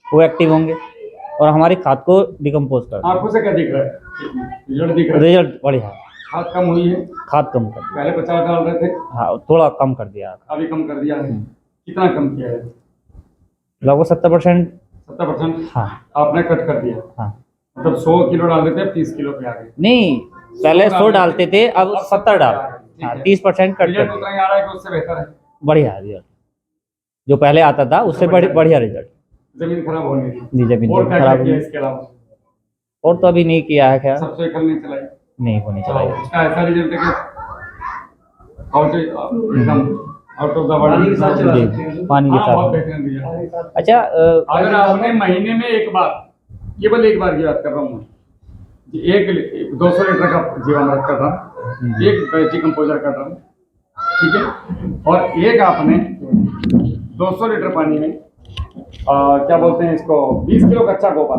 Speaker 7: वो एक्टिव होंगे और हमारी खाद को डिकम्पोज कर देंगे।
Speaker 1: आंखों से क्या दिख रहा है? रिजल्ट दिख रहा है?
Speaker 7: रिजल्ट बढ़िया है।
Speaker 1: खाद कम हुई है?
Speaker 7: खाद कम कर
Speaker 1: पहले 50 डाल रहे थे,
Speaker 7: दिया, हाँ थोड़ा कम कर दिया,
Speaker 1: अभी कम कर दिया है। कितना कम किया है?
Speaker 7: लगभग 70%।
Speaker 1: 70%?
Speaker 7: हाँ
Speaker 1: आपने कट कर दिया,
Speaker 7: हाँ।
Speaker 1: मतलब 100 किलो डाल देते, अब 30 किलो पे आ गए।
Speaker 7: नहीं, पहले 100 डालते थे, अब 70 डाल, हाँ 30% कट
Speaker 1: रिजल्ट
Speaker 7: कर
Speaker 1: उतना
Speaker 7: दिया।
Speaker 1: ही आ रहा है कि उससे बेहतर है?
Speaker 7: बढ़िया है रिजल्ट, जो पहले आता था उससे बढ़िया रिजल्ट।
Speaker 1: जमीन खराब होने की?
Speaker 7: जी, जमीन
Speaker 1: और क्या
Speaker 7: खराब
Speaker 1: किया
Speaker 7: होगी।
Speaker 1: इसके अलावा?
Speaker 7: और तो अभी नहीं किया है, खैर
Speaker 1: सबसे कल नहीं चलाई?
Speaker 7: नहीं होनी चाहिए।
Speaker 1: इसका ऐसा रिजल्ट है कि आउट ऑफ द वर्ल्ड के साथ चला सकते हैं।
Speaker 7: पानी के
Speaker 1: हाँ, बहुत
Speaker 7: साथ।
Speaker 1: बेहतरीन रिजल्ट।
Speaker 7: अच्छा,
Speaker 1: अगर आपने महीने में एक बार, केवल एक बार की बात कर रहा हूँ मैं, एक 200 लीटर का जीवामृत कर रहा हूँ, एक वेजी कंपोजर कर रहा हूँ, ठीक है, और एक आपने 200 लीटर पानी में क्या बोलते हैं इसको, 20 किलो कच्चा गोबर,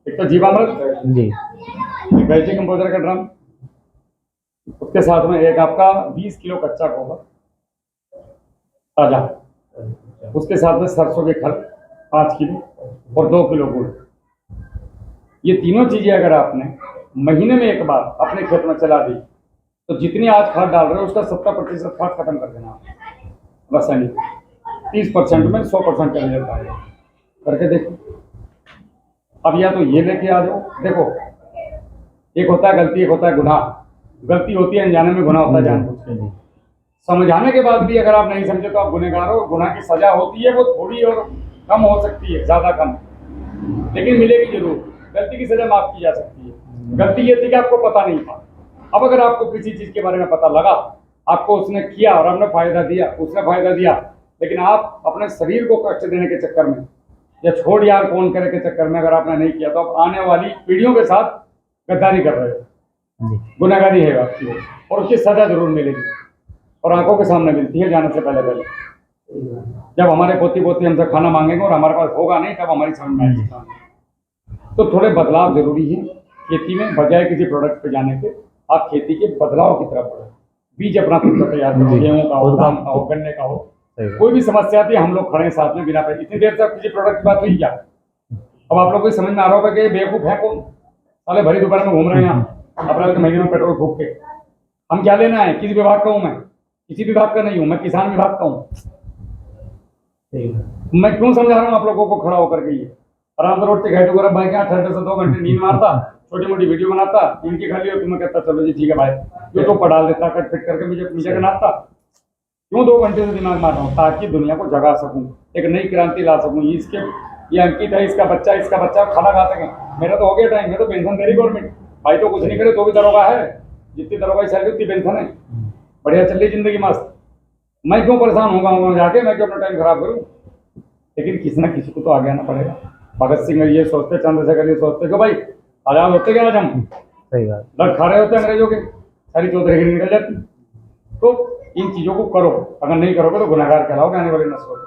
Speaker 1: एक तो जीवामृत,
Speaker 7: जी
Speaker 1: एक वेजी कंपोजर का ड्रम, उसके साथ में एक आपका 20 किलो कच्चा गोबर ताजा, उसके साथ में सरसों के खल 5 किलो और 2 किलो गुड़। ये तीनों चीजें अगर आपने महीने में एक बार अपने खेत में चला दी तो जितनी आज खाद डाल रहे हो उसका 70% खाद खत्म कर देना रासायनिक, 30% में 100% का रिजल्ट आएगा। करके देखो। अब या तो ये लेके आ जाओ, देखो एक होता है गलती, एक होता है गुनाह। गलती होती है अनजाने में, गुनाह होता है जानबूझ के। समझाने के बाद भी अगर आप नहीं समझे तो आप गुनहगार हो। गुनाह की सजा होती है, वो थोड़ी और कम हो सकती है, ज्यादा कम, लेकिन मिलेगी जरूर। गलती की सजा माफ की जा सकती है। गलती ये थी कि आपको पता नहीं था। अब अगर आपको किसी चीज के बारे में पता लगा, आपको उसने किया और आपने फायदा दिया, उसने फायदा दिया, लेकिन आप अपने शरीर को कष्ट देने के चक्कर में या छोड़ यार कौन करे के चक्कर में अगर आपने नहीं किया तो आप आने वाली पीढ़ियों के साथ गद्दारी कर रहे हो, गुनाहगारी है आपकी, और उसकी सजा जरूर मिलेगी और आंखों के सामने मिलती है जाने से पहले पहले। जब हमारे पोती पोती हमसे खाना मांगेंगे और हमारे पास होगा नहीं, तब हमारी समझ में आएगी। तो थोड़े बदलाव जरूरी है खेती में, बजाय किसी प्रोडक्ट पे जाने के आप खेती के बदलाव की तरफ बढ़ो। बीज अपना खुद का तैयार करो, गेहूं का हो, धान का हो, गन्ने का हो, कोई भी समस्या आती है हम लोग खड़े हैं साथ में बिना पैसे। इतनी देर तक किसी प्रोडक्ट की बात हुई क्या? अब आप लोग को समझ में आ रहा होगा कि बेवकूफ है कौन, साले भरी दोपहर में घूम रहे हैं यहाँ अप्रैल के महीने में पेट्रोल फूक के। हम क्या लेना है? किस विभाग का हूँ मैं? किसी विभाग का नहीं हूँ मैं, किसान विभाग का हूँ। मैं क्यों समझा रहा हूँ आप लोगों को खड़ा होकर के? ये आराम से रोड पे घाटू भाई क्या ठंडे से 2 घंटे नींद मारता, छोटी मोटी वीडियो बनाता, इनकी खाली और तुम्हें कहता चलो जी ठीक है भाई, यूट्यूब पर डाल देता, कट फिट करके मुझे नाचता। क्यों 2 घंटे से दिमाग मार रहा हूँ? ताकि दुनिया को जगा सकूं, एक नई क्रांति ला सकूं। इसके ये अंकित है, इसका बच्चा खाना खा सके। मेरा तो हो गया टाइम, मैं तो पेंशन दे रही गवर्नमेंट। भाई तो कुछ नहीं करे तो भी दरोगा है, जितनी दरोगा की सैलरी उतनी पेंशन है, बढ़िया चल रही जिंदगी मस्त। मैं क्यों परेशान होगा जाके, मैं क्यों अपना टाइम खराब करूँ? लेकिन किसी ना किसी को तो आगे आना पड़ेगा। भगत सिंह ये सोचते, चंद्रशेखर ये सोचते कि भाई आजाद होते क्या आज हम
Speaker 7: सही बात।
Speaker 1: लड़ खा रहे होते अंग्रेजों के, सारी चौधरीगिरी निकल जाती। तो इन चीजों को करो, अगर नहीं करोगे तो गुनहगार कहलाओगे आने वाली नस्लों में।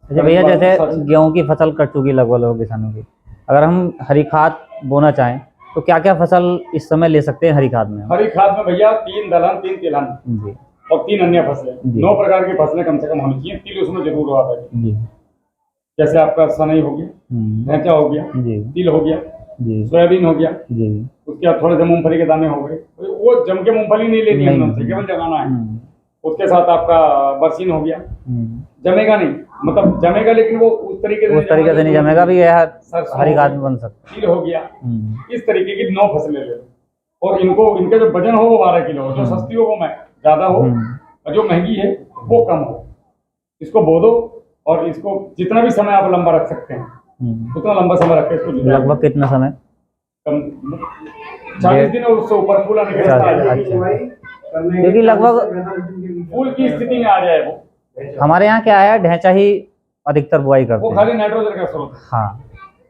Speaker 7: अच्छा भैया, जैसे गेहूं की फसल कट चुकी लगभग किसानों की, अगर हम हरी खाद बोना चाहें तो क्या क्या फसल इस समय ले सकते हैं हरी खाद में?
Speaker 1: हरी खाद में भैया 3 दलहन 3 तिलहन
Speaker 7: जी
Speaker 1: और 3 अन्य फसलें,
Speaker 7: जी।
Speaker 1: 9 प्रकार की फसलें कम से कम होनी चाहिए। तिल उसमें जरूर हुआ था,
Speaker 7: जी
Speaker 1: जैसे आपका सनई हो गया, ढैंचा हो गया,
Speaker 7: जी
Speaker 1: तिल हो गया,
Speaker 7: जी
Speaker 1: सोयाबीन हो गया,
Speaker 7: जी
Speaker 1: उसके बाद थोड़े से मूंगफली के दाने हो गए। वो जम के मूंगफली नहीं लेनी है,
Speaker 7: नहीं।
Speaker 1: उनसे केवल जमाना है। उसके साथ आपका बरसीन हो गया, जमेगा नहीं, मतलब जमेगा लेकिन वो उस तरीके से
Speaker 7: उस तरीके से नहीं जमेगा भी, यह
Speaker 1: सरसों
Speaker 7: हरी
Speaker 1: हो
Speaker 7: खाद
Speaker 1: गया,
Speaker 7: में बन सकता
Speaker 1: तिल हो गया,
Speaker 7: है।
Speaker 1: इस तरीके की 9 फसलें ले लो। और इनको, इनका जो वजन हो वो 12 किलो हो, जो सस्ती हो वो ज्यादा हो और जो महंगी है वो कम हो। इसको बो दो और इसको जितना भी समय आप लंबा रख सकते हैं उतना लंबा समय रखें इसको।
Speaker 7: लगभग कितना समय?
Speaker 1: कम 40 दिन और उससे ऊपर फूल आने के रास्ता आ जाएगा।
Speaker 7: क्योंकि लगभग
Speaker 1: फूल की स्थिति में आ जाए वो
Speaker 7: हमारे यहाँ क्या है, ढैंचा ही अधिकतर बुआई करते
Speaker 1: वो
Speaker 7: हैं।
Speaker 1: खाली नाइट्रोजन का स्रोत है।
Speaker 7: हाँ।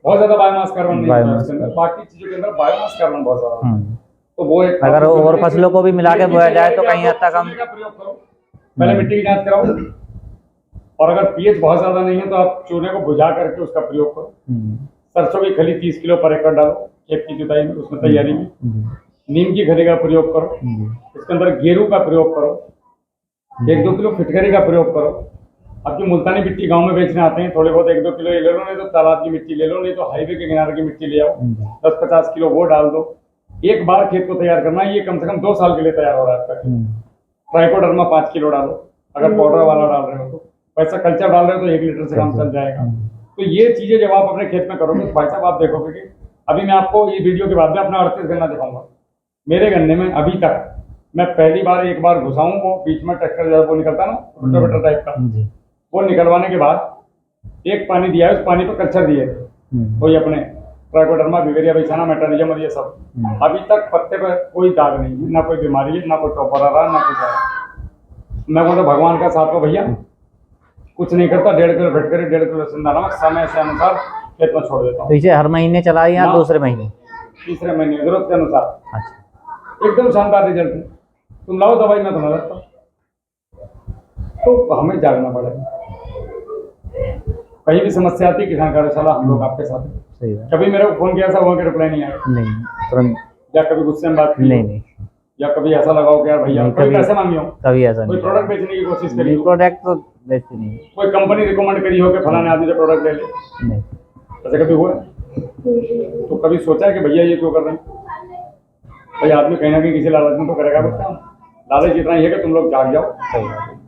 Speaker 1: बहुत ज्यादा बायोमास कार्बन नहीं होता है
Speaker 7: बायोमास
Speaker 1: उसके अंदर, बाकी चीजों के अंदर बायोमास कार्बन बहुत ज्यादा है। तो वो एक
Speaker 7: अगर और फसलों को भी मिला के बोया जाए तो कहीं हद तक हम
Speaker 1: चूने का प्रयोग करो, पहले मिट्टी की जांच कराओ, और अगर पीएच बहुत ज्यादा नहीं है तो आप चूने को बुझा करके उसका प्रयोग करो। सरसों की खली 30 किलो पर एकड़ डालो खेत की जुताई में, उसमें तैयारी में। नीम की खली का प्रयोग करो, उसके अंदर गेरू का प्रयोग करो, 1-2 किलो फिटकरी का प्रयोग करो। आपकी मुल्तानी मिट्टी गांव में बेचने आते हैं, थोड़े बहुत 1-2 किलो ये ले लो, नहीं तो तालाब की मिट्टी ले लो, नहीं तो हाईवे के किनारे की मिट्टी ले आओ, 10-50 किलो वो डाल दो। एक बार खेत को तैयार करना, ये कम से कम 2 साल के लिए तैयार हो रहा है आपका खेत। ट्राइकोडर्मा 5 किलो डालो, अगर पाउडर वाला डाल रहे हो तो। वैसा कल्चर डाल रहे हो तो 1 लीटर से काम चल जाएगा। तो ये चीजें जब आप अपने खेत में करोगे तो भाई साहब आप देखोगे कि अभी मैं आपको ये वीडियो के बाद में अपना 38 गन्ना दिखाऊंगा। मेरे गन्ने में अभी तक मैं पहली बार एक बार घुसाऊं, वो बीच में ट्रैक्टर जैसा वो निकलता ना रोटावेटर टाइप का, वो निकलवाने के बाद एक पानी दिया है, उस पानी पर कल्चर दिए थे कोई अपने ट्राइकोडर्मा, बिवेरिया बैसाना, मेटानिजम और ये सब। अभी तक पत्ते पर कोई दाग नहीं है, ना कोई बीमारी है, ना कोई टॉपर आ रहा है, ना कुछ आ रहा है। मैं बोलता भगवान का साथ हो भैया, कुछ नहीं करता। 1.5 किलो फिटकरी, 1.5 किलो सिंधा नमक समय से अनुसार खेत में छोड़ देता हूँ।
Speaker 7: तो इसे हर महीने चला या दूसरे महीने?
Speaker 1: तीसरे महीने जरूरत के अनुसार।
Speaker 7: अच्छा।
Speaker 1: एकदम शानदार रिजल्ट है। तुम लाओ दवाई, मैं तुम्हें देता हूँ। तो हमें जागना पड़ेगा। कहीं भी समस्या आती है किसान कार्यशाला, हम लोग आपके साथ हैं।
Speaker 7: सही है।
Speaker 1: कभी मेरे को फोन किया था, वहाँ के रिप्लाई नहीं आया,
Speaker 7: नहीं तुरंत
Speaker 1: या कभी गुस्से में बात की,
Speaker 7: नहीं
Speaker 1: या कभी ऐसा लगाओ कि यार भैया
Speaker 7: नहीं,
Speaker 1: कोई
Speaker 7: कभी-
Speaker 1: पैसे मांगी हो,
Speaker 7: कभी ऐसा
Speaker 1: कोई
Speaker 7: नहीं।
Speaker 1: प्रोडक्ट बेचने की कोशिश करी हो,
Speaker 7: प्रोडक्ट तो बेचते नहीं।
Speaker 1: कोई कंपनी रिकमेंड करी हो कि फलाने आदमी से प्रोडक्ट ले ले,
Speaker 7: नहीं।
Speaker 1: ऐसा कभी हुआ है? तो कभी सोचा है कि भैया ये क्यों कर रहे हैं? भाई आदमी कहीं ना कहीं किसी लालच में तो करेगा कुछ काम। लालच इतना ही है कि तुम लोग जाग जाओ,
Speaker 7: सही बात है।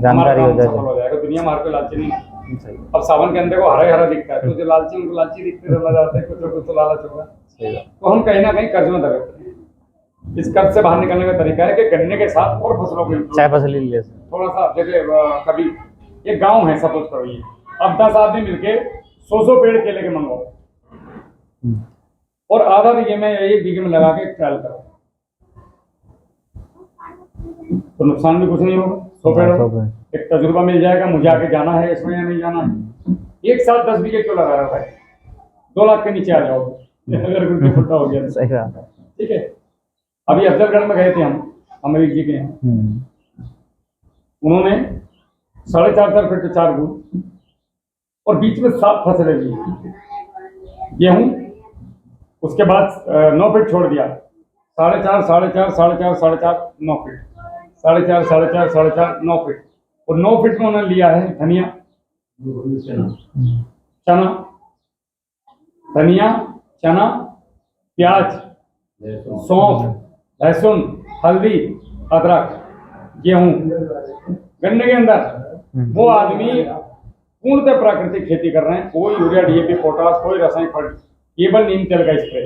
Speaker 1: हमारा
Speaker 7: जानकारी हो
Speaker 1: काम
Speaker 7: जाए
Speaker 1: सफल हो जाएगा। दुनिया में हर कोई लालची नहीं है।
Speaker 7: सही
Speaker 1: अब सावन के अंदर को हरा ही हरा दिखता है, तो जो लालची उनको लालची दिखते रहना जाता है, कुछ ना कुछ तो लालच होगा।
Speaker 7: सही बात।
Speaker 1: तो हम कहीं ना कहीं कर्ज में दबे। इस कर्ज से बाहर निकलने का तरीका है कि गन्ने के साथ और फसलों को include
Speaker 7: चाय फसली ले सकते।
Speaker 1: थोड़ा सा, जैसे कभी एक गांव है सपोज करो, ये अब 10 आदमी मिलके 100 पेड़ केले के मंगवाओ और आधा बीघे में 1 बीघे में लगा के ट्रायल करो, तो नुकसान भी कुछ नहीं होगा। 100 पेड़ हो, एक तजुर्बा मिल जाएगा, मुझे आगे जाना है इसमें या नहीं जाना है। एक साथ 10 बीघे क्यों लगा रहा है भाई? 2 लाख के नीचे आ जाओगे अगर उल्टी फुल्टा हो गया।
Speaker 7: सही बात है।
Speaker 1: ठीक है। अभी अफजलगढ़ में गए थे हम, अमरीक जी के यहाँ। उन्होंने 4.5 फीट के 4 गुण और बीच में 7 फसलें ली, गेहूं, उसके बाद 9 फीट छोड़ दिया, 4.5, 4.5, 4.5, 4.5, 9 फीट, 4.5, 4.5, 4.5, 9 फीट। और 9 फीट में उन्होंने लिया है धनिया, चना, धनिया, चना, प्याज, सौंफ, लहसुन, हल्दी, अदरक, गेहूं। गन्ने के अंदर वो आदमी पूर्णतः प्राकृतिक खेती कर रहे हैं, कोई यूरिया, डीएपी, पोटास, कोई रासायनिक खाद, केवल नीम तेल का स्प्रे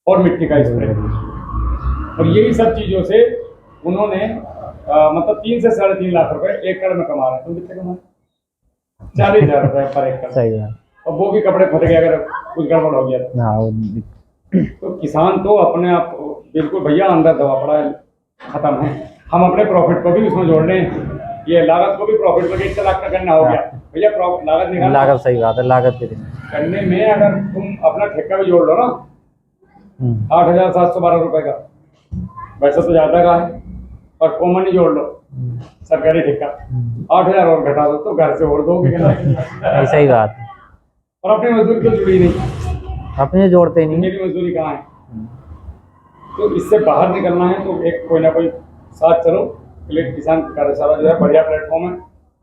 Speaker 1: और मिट्टी का स्प्रे। और यही सब चीजों से उन्होंने मतलब 3 से 3.5 लाख रुपए एकड़ में कमा रहे हैं। तुम कितने कमा रहे? 40,000 रुपए पर एकड़।
Speaker 7: सही है।
Speaker 1: और वो भी कपड़े फट गए अगर कुछ गड़बड़ हो गया तो।
Speaker 7: हाँ वो
Speaker 1: तो किसान तो अपने आप बिल्कुल भैया अंदर दबा पड़ा है, खत्म है। हम अपने प्रॉफिट को भी उसमें जोड़ लें ये लागत को भी प्रॉफिट में 1 लाख का गन्ना हो गया भैया, लागत निकाल।
Speaker 7: लागत सही बात है, लागत भी नहीं।
Speaker 1: गन्ने में अगर तुम अपना ठेका भी जोड़ लो ना, 8,712 रुपए का, वैसे तो ज्यादा का है, और कॉमन ही जोड़ लो सरकारी ठेका, 8,000 और घटा दो तो घर से और दोगे
Speaker 7: नहीं, सही बात है।
Speaker 1: और अपनी मजदूरी क्यों जुड़ी नहीं,
Speaker 7: अपने जोड़ते ही नहीं।
Speaker 1: मेरी मजदूरी कहाँ है? तो इससे बाहर निकलना है तो एक कोई ना कोई साथ चलो। क्लिक किसान कार्यशाला जो है बढ़िया प्लेटफॉर्म है,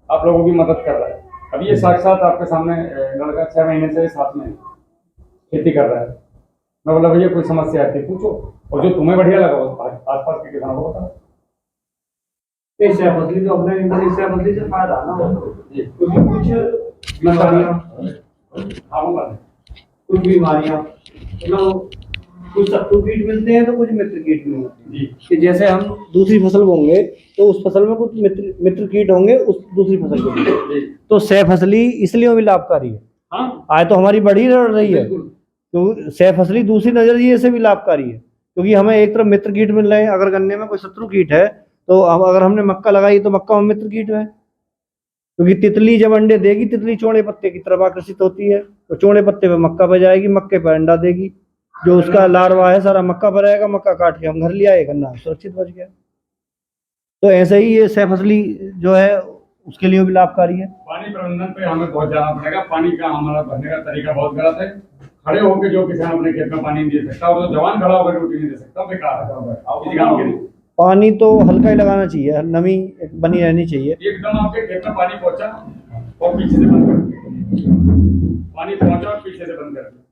Speaker 1: आप लोगों की मदद कर रहा है। अभी ये साक्षात आपके सामने लड़का 6 महीने से साथ में खेती कर रहा है। मैं बोला भैया कोई समस्या आती है पूछो, और जो तुम्हें बढ़िया लगा वो आसपास के किसानों को बताओ।
Speaker 2: इससे फसली तो अपने इससे फसली से फायदा ना हो, क्योंकि कुछ बीमारियां, कुछ बीमारियां मतलब कुछ शत्रु कीट मिलते हैं तो कुछ मित्र कीट भी मिलते हैं। कि जैसे हम दूसरी फसल बोंगे तो उस फसल में कुछ मित्र कीट होंगे उस दूसरी फसल के लिए, तो सह फसली इसलिए भी लाभकारी है।
Speaker 1: हाँ
Speaker 2: आय तो हमारी बढ़ी रही है, तो सह फसली दूसरी नजरिए से भी लाभकारी है, क्योंकि हमें एक तरफ मित्र कीट मिल रहे हैं। अगर गन्ने में कोई शत्रु कीट है तो अगर हमने मक्का लगाई तो मक्का में मित्र कीट है, क्योंकि तितली जब अंडे देगी, तितली चौड़े पत्ते की तरफ आकर्षित होती है, तो चौड़े पत्ते पे मक्का पर जाएगी, मक्के पर अंडा देगी, जो उसका लार्वा है सारा मक्का पर रहेगा, मक्का काट के हम घर ले आए, गन्ना सुरक्षित बच गया। तो ऐसे ही ये सह फसली जो है उसके लिए भी लाभकारी है।
Speaker 1: पानी प्रबंधन पे हमें बहुत जाना पड़ेगा। पानी का हमारा भरने का तरीका बहुत गलत है। खड़े होकर जो किसान अपने खेत में पानी नहीं दे सकता, और जो जवान खड़ा होकर ड्यूटी नहीं दे सकता, बेकार है किसी काम के लिए।
Speaker 2: पानी तो हल्का ही लगाना चाहिए, नमी बनी रहनी चाहिए।
Speaker 1: एकदम आपके खेत में पानी पहुंचा और पीछे से बंद कर दिया, पानी पहुंचा और पीछे से बंद कर दिया।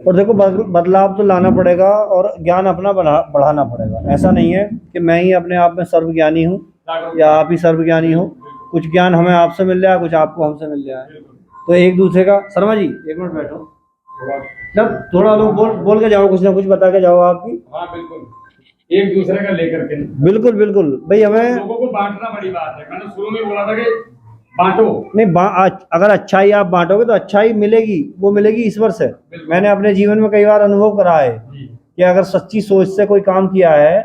Speaker 2: और देखो बदलाव तो लाना पड़ेगा और ज्ञान अपना बढ़ाना पड़ेगा। ऐसा नहीं है कि मैं ही अपने आप में सर्वज्ञानी हूँ या आप ही सर्वज्ञानी हो। कुछ ज्ञान हमें आपसे मिल रहा है, कुछ आपको हमसे मिल रहा है, तो एक दूसरे का। शर्मा जी 1 मिनट बैठो, जब थोड़ा लोग बोल के जाओ, कुछ ना कुछ बता के जाओ आपकी।
Speaker 1: हाँ बिल्कुल, एक दूसरे का लेकर के।
Speaker 2: बिल्कुल बिल्कुल भाई, हमें
Speaker 1: लोगों को बांटना बड़ी बात है। मैंने शुरू में बोला था कि बांटो
Speaker 2: नहीं, अगर अच्छाई आप बांटोगे तो अच्छाई मिलेगी, वो मिलेगी ईश्वर से। मैंने अपने जीवन में कई बार अनुभव करा है कि अगर सच्ची सोच से कोई काम किया है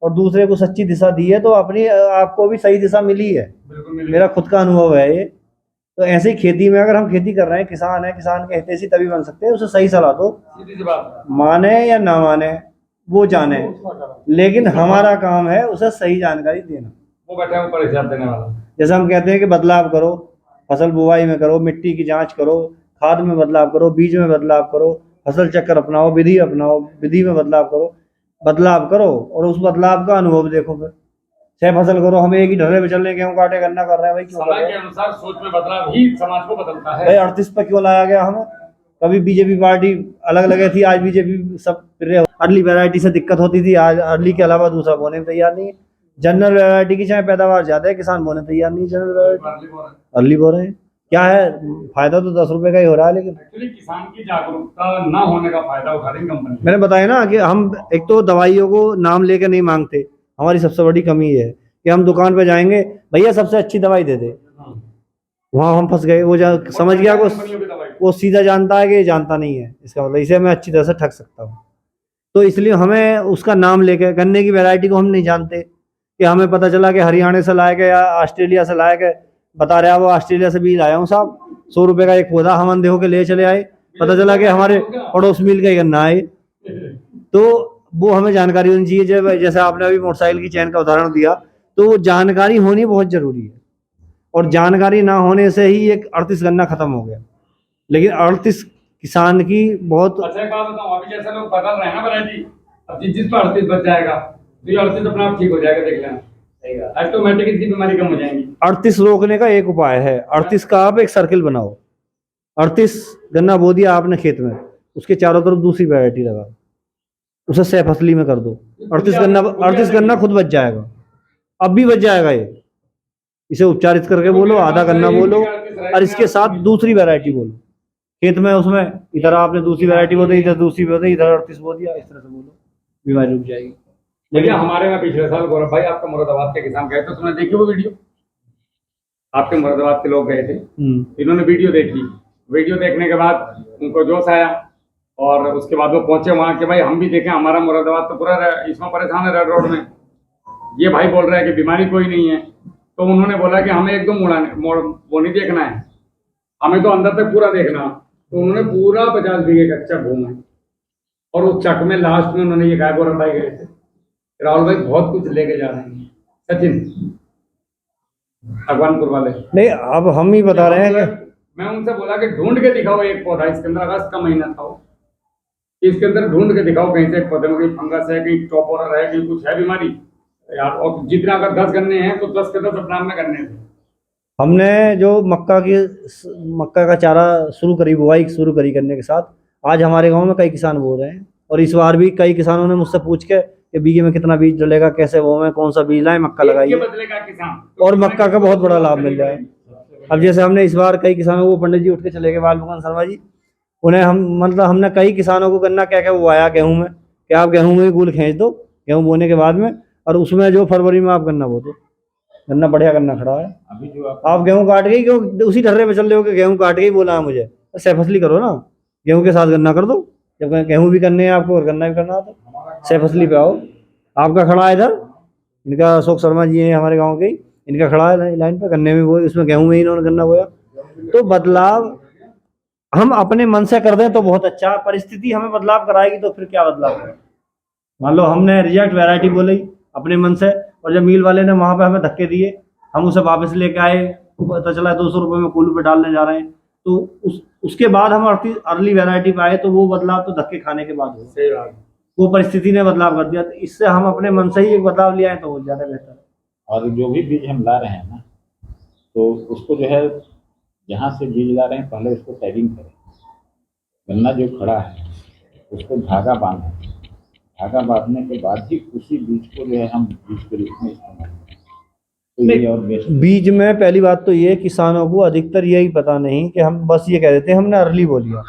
Speaker 2: और दूसरे को सच्ची दिशा दी है तो अपनी आपको भी सही दिशा मिली है। मेरा खुद का अनुभव है ये। तो ऐसे ही खेती में अगर हम खेती कर रहे हैं, किसान है, किसान के हितैषी तभी बन सकते हैं। उसे सही सलाह दो,
Speaker 1: सीधी सी बात,
Speaker 2: माने या ना माने वो जाने, लेकिन हमारा काम है उसे सही जानकारी देना।
Speaker 1: वो बैठा है ऊपर हिसाब देने वाला।
Speaker 2: जैसे हम कहते हैं कि बदलाव करो, फसल बुवाई में करो, मिट्टी की जांच करो, खाद में बदलाव करो, बीज में बदलाव करो, फसल चक्र अपनाओ, विधि में बदलाव करो और उस बदलाव का अनुभव देखो। फिर सह फसल करो। हम एक ही ढर्रे पे चल रहे, गेहूं काटे गन्ना कर रहे हैं भाई, क्यों कर
Speaker 1: समय
Speaker 2: रहे
Speaker 1: के
Speaker 2: हैं?
Speaker 1: अनुसार सोच में बदलाव ही समाज को बदलता है।
Speaker 2: भाई 38 पे क्यों लाया गया हमें? कभी बीजेपी पार्टी अलग लगे थी, आज बीजेपी सब फिर रहे। अर्ली वैरायटी से दिक्कत होती थी, आज अर्ली के अलावा दूसरा बोने में तैयार नहीं है। जनरल वैरायटी की चाहे पैदावार ज्यादा है, किसान बोने तैयार नहीं। जनरल वैरायटी अर्ली बो रहे हैं, क्या है फायदा तो 10 रुपए का ही हो रहा है। लेकिन
Speaker 1: एक्चुअली किसान की जागरूकता न होने का फायदा उठा रही कंपनी।
Speaker 2: मैंने बताया ना कि हम एक तो दवाइयों को नाम लेके नहीं मांगते, हमारी सबसे बड़ी कमी है कि हम दुकान पे जाएंगे, भैया सबसे अच्छी दवाई दे दे, वहां हम फंस गए। वो समझ गया वो सीधा जानता है कि ये जानता नहीं है, इसका मतलब इसे मैं अच्छी तरह से ठग सकता हूँ। तो इसलिए हमें उसका नाम लेके, गन्ने की वैरायटी को हम नहीं जानते कि हमें पता चला कि हरियाणा से लाया गया या ऑस्ट्रेलिया से लाया गया, बता रहा वो ऑस्ट्रेलिया से बीज लाया हूँ साहब, 100 रुपए का एक पौधा हम अंधे होके ले चले आए, पता चला कि हमारे पड़ोस मिल का ही गन्ना है। तो वो हमें जानकारी होनी चाहिए। जैसे आपने अभी मोटरसाइकिल की चैन का उदाहरण दिया, तो वो जानकारी होनी बहुत जरूरी है, और जानकारी ना होने से ही एक 38 गन्ना खत्म हो गया। लेकिन 38 किसान की बहुत
Speaker 1: अच्छा एक बात बताऊं, अभी जैसे लोग बदल रहे हैं ना वैरायटी, अब जिस पर 38 बच जाएगा तो ये 38 अपने आप ठीक हो जाएगा, देख लेना ऑटोमेटिक इसकी बीमारी कम हो जाएंगी।
Speaker 2: 38 रोकने का एक उपाय है, 38 का आप एक सर्किल बनाओ। 38 गन्ना बो दिया आपने खेत में, उसके चारों तरफ दूसरी वैरायटी लगा, उसे सह फसली में कर दो। 38 गन्ना खुद बच जाएगा, अब भी बच जाएगा। ये इसे उपचारित करके बोलो, आधा गन्ना बोलो और इसके साथ दूसरी वैरायटी बोलो खेत में। उसमें इधर आपने दूसरी वैरायटी बो दी, इधर दूसरी बो दी, इधर 38 बो दिया, इस तरह से बोलो, बीमारी रुक जाएगी।
Speaker 1: लेकिन हमारे में पिछले साल गौरव भाई आपके मुरादाबाद के किसान गए थे, तुमने देखी वो वीडियो? आपके मुरादाबाद के लोग गए थे, इन्होंने वीडियो देखी। वीडियो देखने के बाद उनको जोश आया और उसके बाद वो पहुंचे वहां कि भाई हम भी देखें, हमारा मुरादाबाद तो पूरा इसमें परेशान है रेड रोड में। ये भाई बोल रहा है कि बीमारी कोई नहीं है, तो उन्होंने बोला कि हमें एकदम वो नहीं देखना है, हमें तो अंदर तक पूरा देखना। तो उन्होंने पूरा 50 बीघे का चक घूमा, और उस चक में लास्ट में उन्होंने ये कहा, गौरव भाई गए थे, राहुल भाई बहुत कुछ लेके जा रहे हैं। सचिन भगवानपुर वाले,
Speaker 2: नहीं अब हम ही बता रहे हैं कि
Speaker 1: मैं उनसे बोला कि ढूंढ के दिखाओ एक पौधा, इसके अंदर अगस्त का महीना था वो, इसके अंदर ढूंढ के दिखाओ कहीं से एक पौधे में कहीं फंगस है, कहीं टॉपोरर है, कहीं कुछ है बीमारी यार। और जितना अगर 10 गन्ने हैं तो 10 के 10 अपने आप में गन्ने थे।
Speaker 2: हमने जो मक्का का चारा शुरू करी, बुआई शुरू करी करने के साथ, आज हमारे गांव में कई किसान बो रहे हैं। और इस बार भी कई किसानों ने मुझसे पूछ के कि बीघे में कितना बीज डलेगा, कैसे वो में कौन सा बीज लाए, मक्का लगाइए,
Speaker 1: बदले का किसान
Speaker 2: और मक्का का बहुत बड़ा लाभ मिल जाए। अब जैसे हमने इस बार कई किसानों को, पंडित जी उठ के चले गए बालमुकुंद शर्मा जी, उन्हें हमने कई किसानों को गन्ना क्या क्या वो आया गेहूं में, कि आप गेहूं में गुल खींच दो गेहूं बोने के बाद में, और उसमें जो फरवरी में आप गन्ना बो दो। गन्ना बढ़िया गन्ना खड़ा है।
Speaker 5: अभी जो
Speaker 2: आप गेहूं काट के क्यों उसी ढर्रे पे चल रहे हो कि गेहूं काट के ही बोला है मुझे? सह फसली करो ना, गेहूं के साथ गन्ना कर दो। जब गेहूं भी करने हैं आपको और गन्ना भी करना है तो सह फसली पे आओ। आपका खड़ा है इधर, इनका अशोक शर्मा जी हैं हमारे गाँव के, इनका खड़ा है लाइन पे, गन्ने में बोए, उसमें गेहूं में ही इन्होंने गन्ना बोया। तो बदलाव हम अपने मन से कर दें तो बहुत अच्छा, परिस्थिति हमें बदलाव कराएगी तो फिर क्या बदलाव है। मान लो हमने रिजेक्ट वैरायटी बोली अपने मन से, और जब मिल वाले ने वहां पे हमें धक्के दिए, हम उसे वापस लेके आए, पता चला 200 रुपये में कोल्हू पे डालने जा रहे हैं, तो उसके बाद हम अर्ली वैरायटी पे आए, तो वो बदलाव तो धक्के खाने के बाद हुआ, वो परिस्थिति ने बदलाव कर दिया। तो इससे हम अपने मन से ही एक बदलाव ले आए तो वो ज्यादा बेहतर है।
Speaker 5: और जो भी बीज हम ला रहे हैं ना, तो उसको जो है जहाँ से बीज ला रहे हैं पहले उसको टैगिंग करें। गन्ना जो खड़ा है उसको धागा बांधें, धागा बांधने के बाद ही उसी बीज को जो है हम बीज के रूप में इस्तेमाल करें। तो ये और बेस्ट।
Speaker 2: बीज में पहली बात तो ये, किसानों को अधिकतर यही पता नहीं कि हम बस ये कह देते हैं हमने अर्ली बो लिया।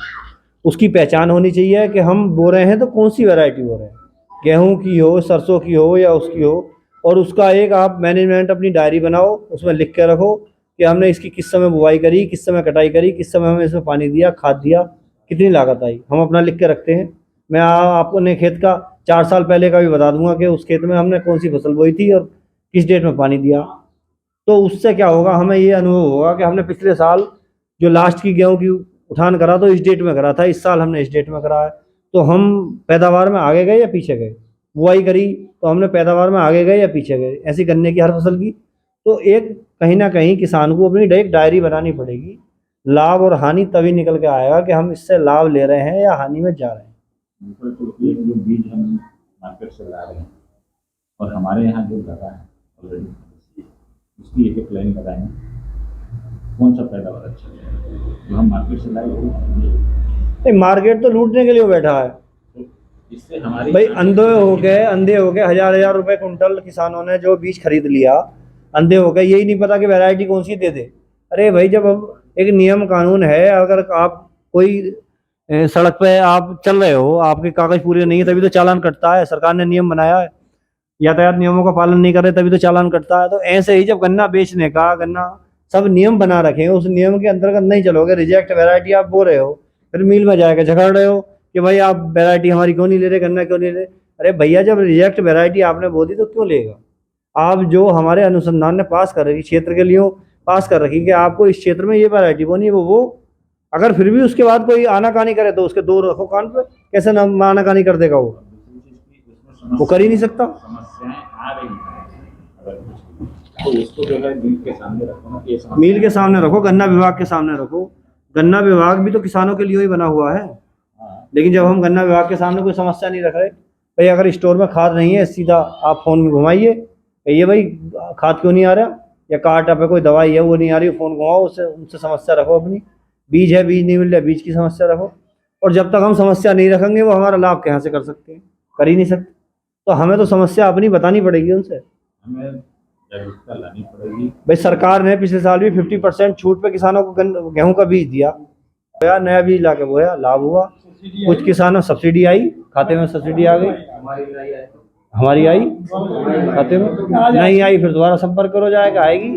Speaker 2: उसकी पहचान होनी चाहिए कि हम बो रहे हैं तो कौन सी वैरायटी बो रहे हैं, गेहूं की हो, सरसों की हो या उसकी हो। और उसका एक आप मैनेजमेंट अपनी डायरी बनाओ, उसमें लिख के रखो कि हमने इसकी किस समय बुआई करी, किस समय कटाई करी, किस समय हमें इसमें पानी दिया, खाद दिया, कितनी लागत आई, हम अपना लिख के रखते हैं। मैं आपको ने खेत का 4 साल पहले का भी बता दूंगा कि उस खेत में हमने कौन सी फसल बोई थी और किस डेट में पानी दिया। तो उससे क्या होगा, हमें ये अनुभव होगा कि हमने पिछले साल जो लास्ट की गेहूं की उठान करा तो इस डेट में करा था, इस साल हमने इस डेट में करा है, तो हम पैदावार में आगे गए या पीछे गए। बुआई करी तो हमने पैदावार में आगे गए या पीछे गए, ऐसी गन्ने की हर फसल की। तो एक कहीं ना कहीं किसान को अपनी एक डायरी बनानी पड़ेगी। लाभ और हानि तभी निकल के आएगा कि हम इससे लाभ ले रहे हैं या हानि में जा रहे हैं।
Speaker 5: तो एक जो बीज हम मार्केट से ला रहे हैं और हमारे यहाँ जो लगा है ऑलरेडी, उसकी एक प्लान लगाएंगे कौन सा पैदावार अच्छा है। जो हम मार्केट से लाए वो
Speaker 2: नहीं, मार्केट तो लूटने के लिए बैठा है।
Speaker 5: तो इससे हमारी
Speaker 2: भाई अंधे हो गए, हजार रुपए कुंटल किसानों ने जो बीज खरीद लिया, अंधे हो गए, यही नहीं पता कि वैरायटी कौन सी दे दे। अरे भाई, जब अब एक नियम कानून है, अगर आप कोई सड़क पे आप चल रहे हो, आपके कागज पूरे नहीं है तभी तो चालान कटता है। सरकार ने नियम बनाया है, यातायात नियमों का पालन नहीं कर रहे तभी तो चालान कटता है। तो ऐसे ही जब गन्ना बेचने का, गन्ना सब नियम बना रखे हैं, उस नियम के अंतर्गत नहीं चलोगे, रिजेक्ट वैरायटी आप बो रहे हो, फिर मिल में जाकर झगड़ रहे हो कि भाई आप वैरायटी हमारी क्यों नहीं ले रहे, गन्ना क्यों नहीं ले रहे। अरे भैया, जब रिजेक्ट वैरायटी आपने बो दी तो क्यों लेगा। आप जो हमारे अनुसंधान ने पास कर रखी, क्षेत्र के लिए पास कर रखी कि आपको इस क्षेत्र में ये वैरायटी बोनी है, वो अगर फिर भी उसके बाद कोई आनाकानी करे तो उसके 2 रखो कान पे। कैसे ना आनाकानी कर देगा वो कर ही नहीं सकता।
Speaker 5: समस्याएं आ रही हैं, तो उसको जो है मिल के सामने रखो ना, ये
Speaker 2: मिल के सामने रखो, गन्ना विभाग के सामने रखो। गन्ना विभाग भी तो किसानों के लिए ही बना हुआ है। लेकिन जब हम गन्ना विभाग के सामने कोई समस्या नहीं रख रहे, भाई अगर स्टोर में खाद नहीं है, सीधा आप फोन में घुमाइए, ये भाई खाद क्यों नहीं आ रहा, या कार्ट पे कोई दवाई है वो नहीं आ रही, फोन घुमाओ, उससे उनसे समस्या रखो अपनी। बीज है, बीज नहीं मिल रहा, बीज की समस्या रखो। और जब तक हम समस्या नहीं रखेंगे, वो हमारा लाभ कहाँ से कर सकते हैं, कर ही नहीं सकते। तो हमें तो समस्या अपनी बतानी पड़ेगी उनसे,
Speaker 5: हमें जागरूकता लानी पड़ेगी।
Speaker 2: भाई सरकार ने पिछले साल भी 50% छूट पे किसानों को गेहूं का बीज दिया, नया बीज ला के बोया, लाभ हुआ। कुछ किसानों सब्सिडी आई, खाते में सब्सिडी आ गई, हमारी आई खाते में, नहीं आई फिर दोबारा संपर्क करो, जाएगा, आएगी।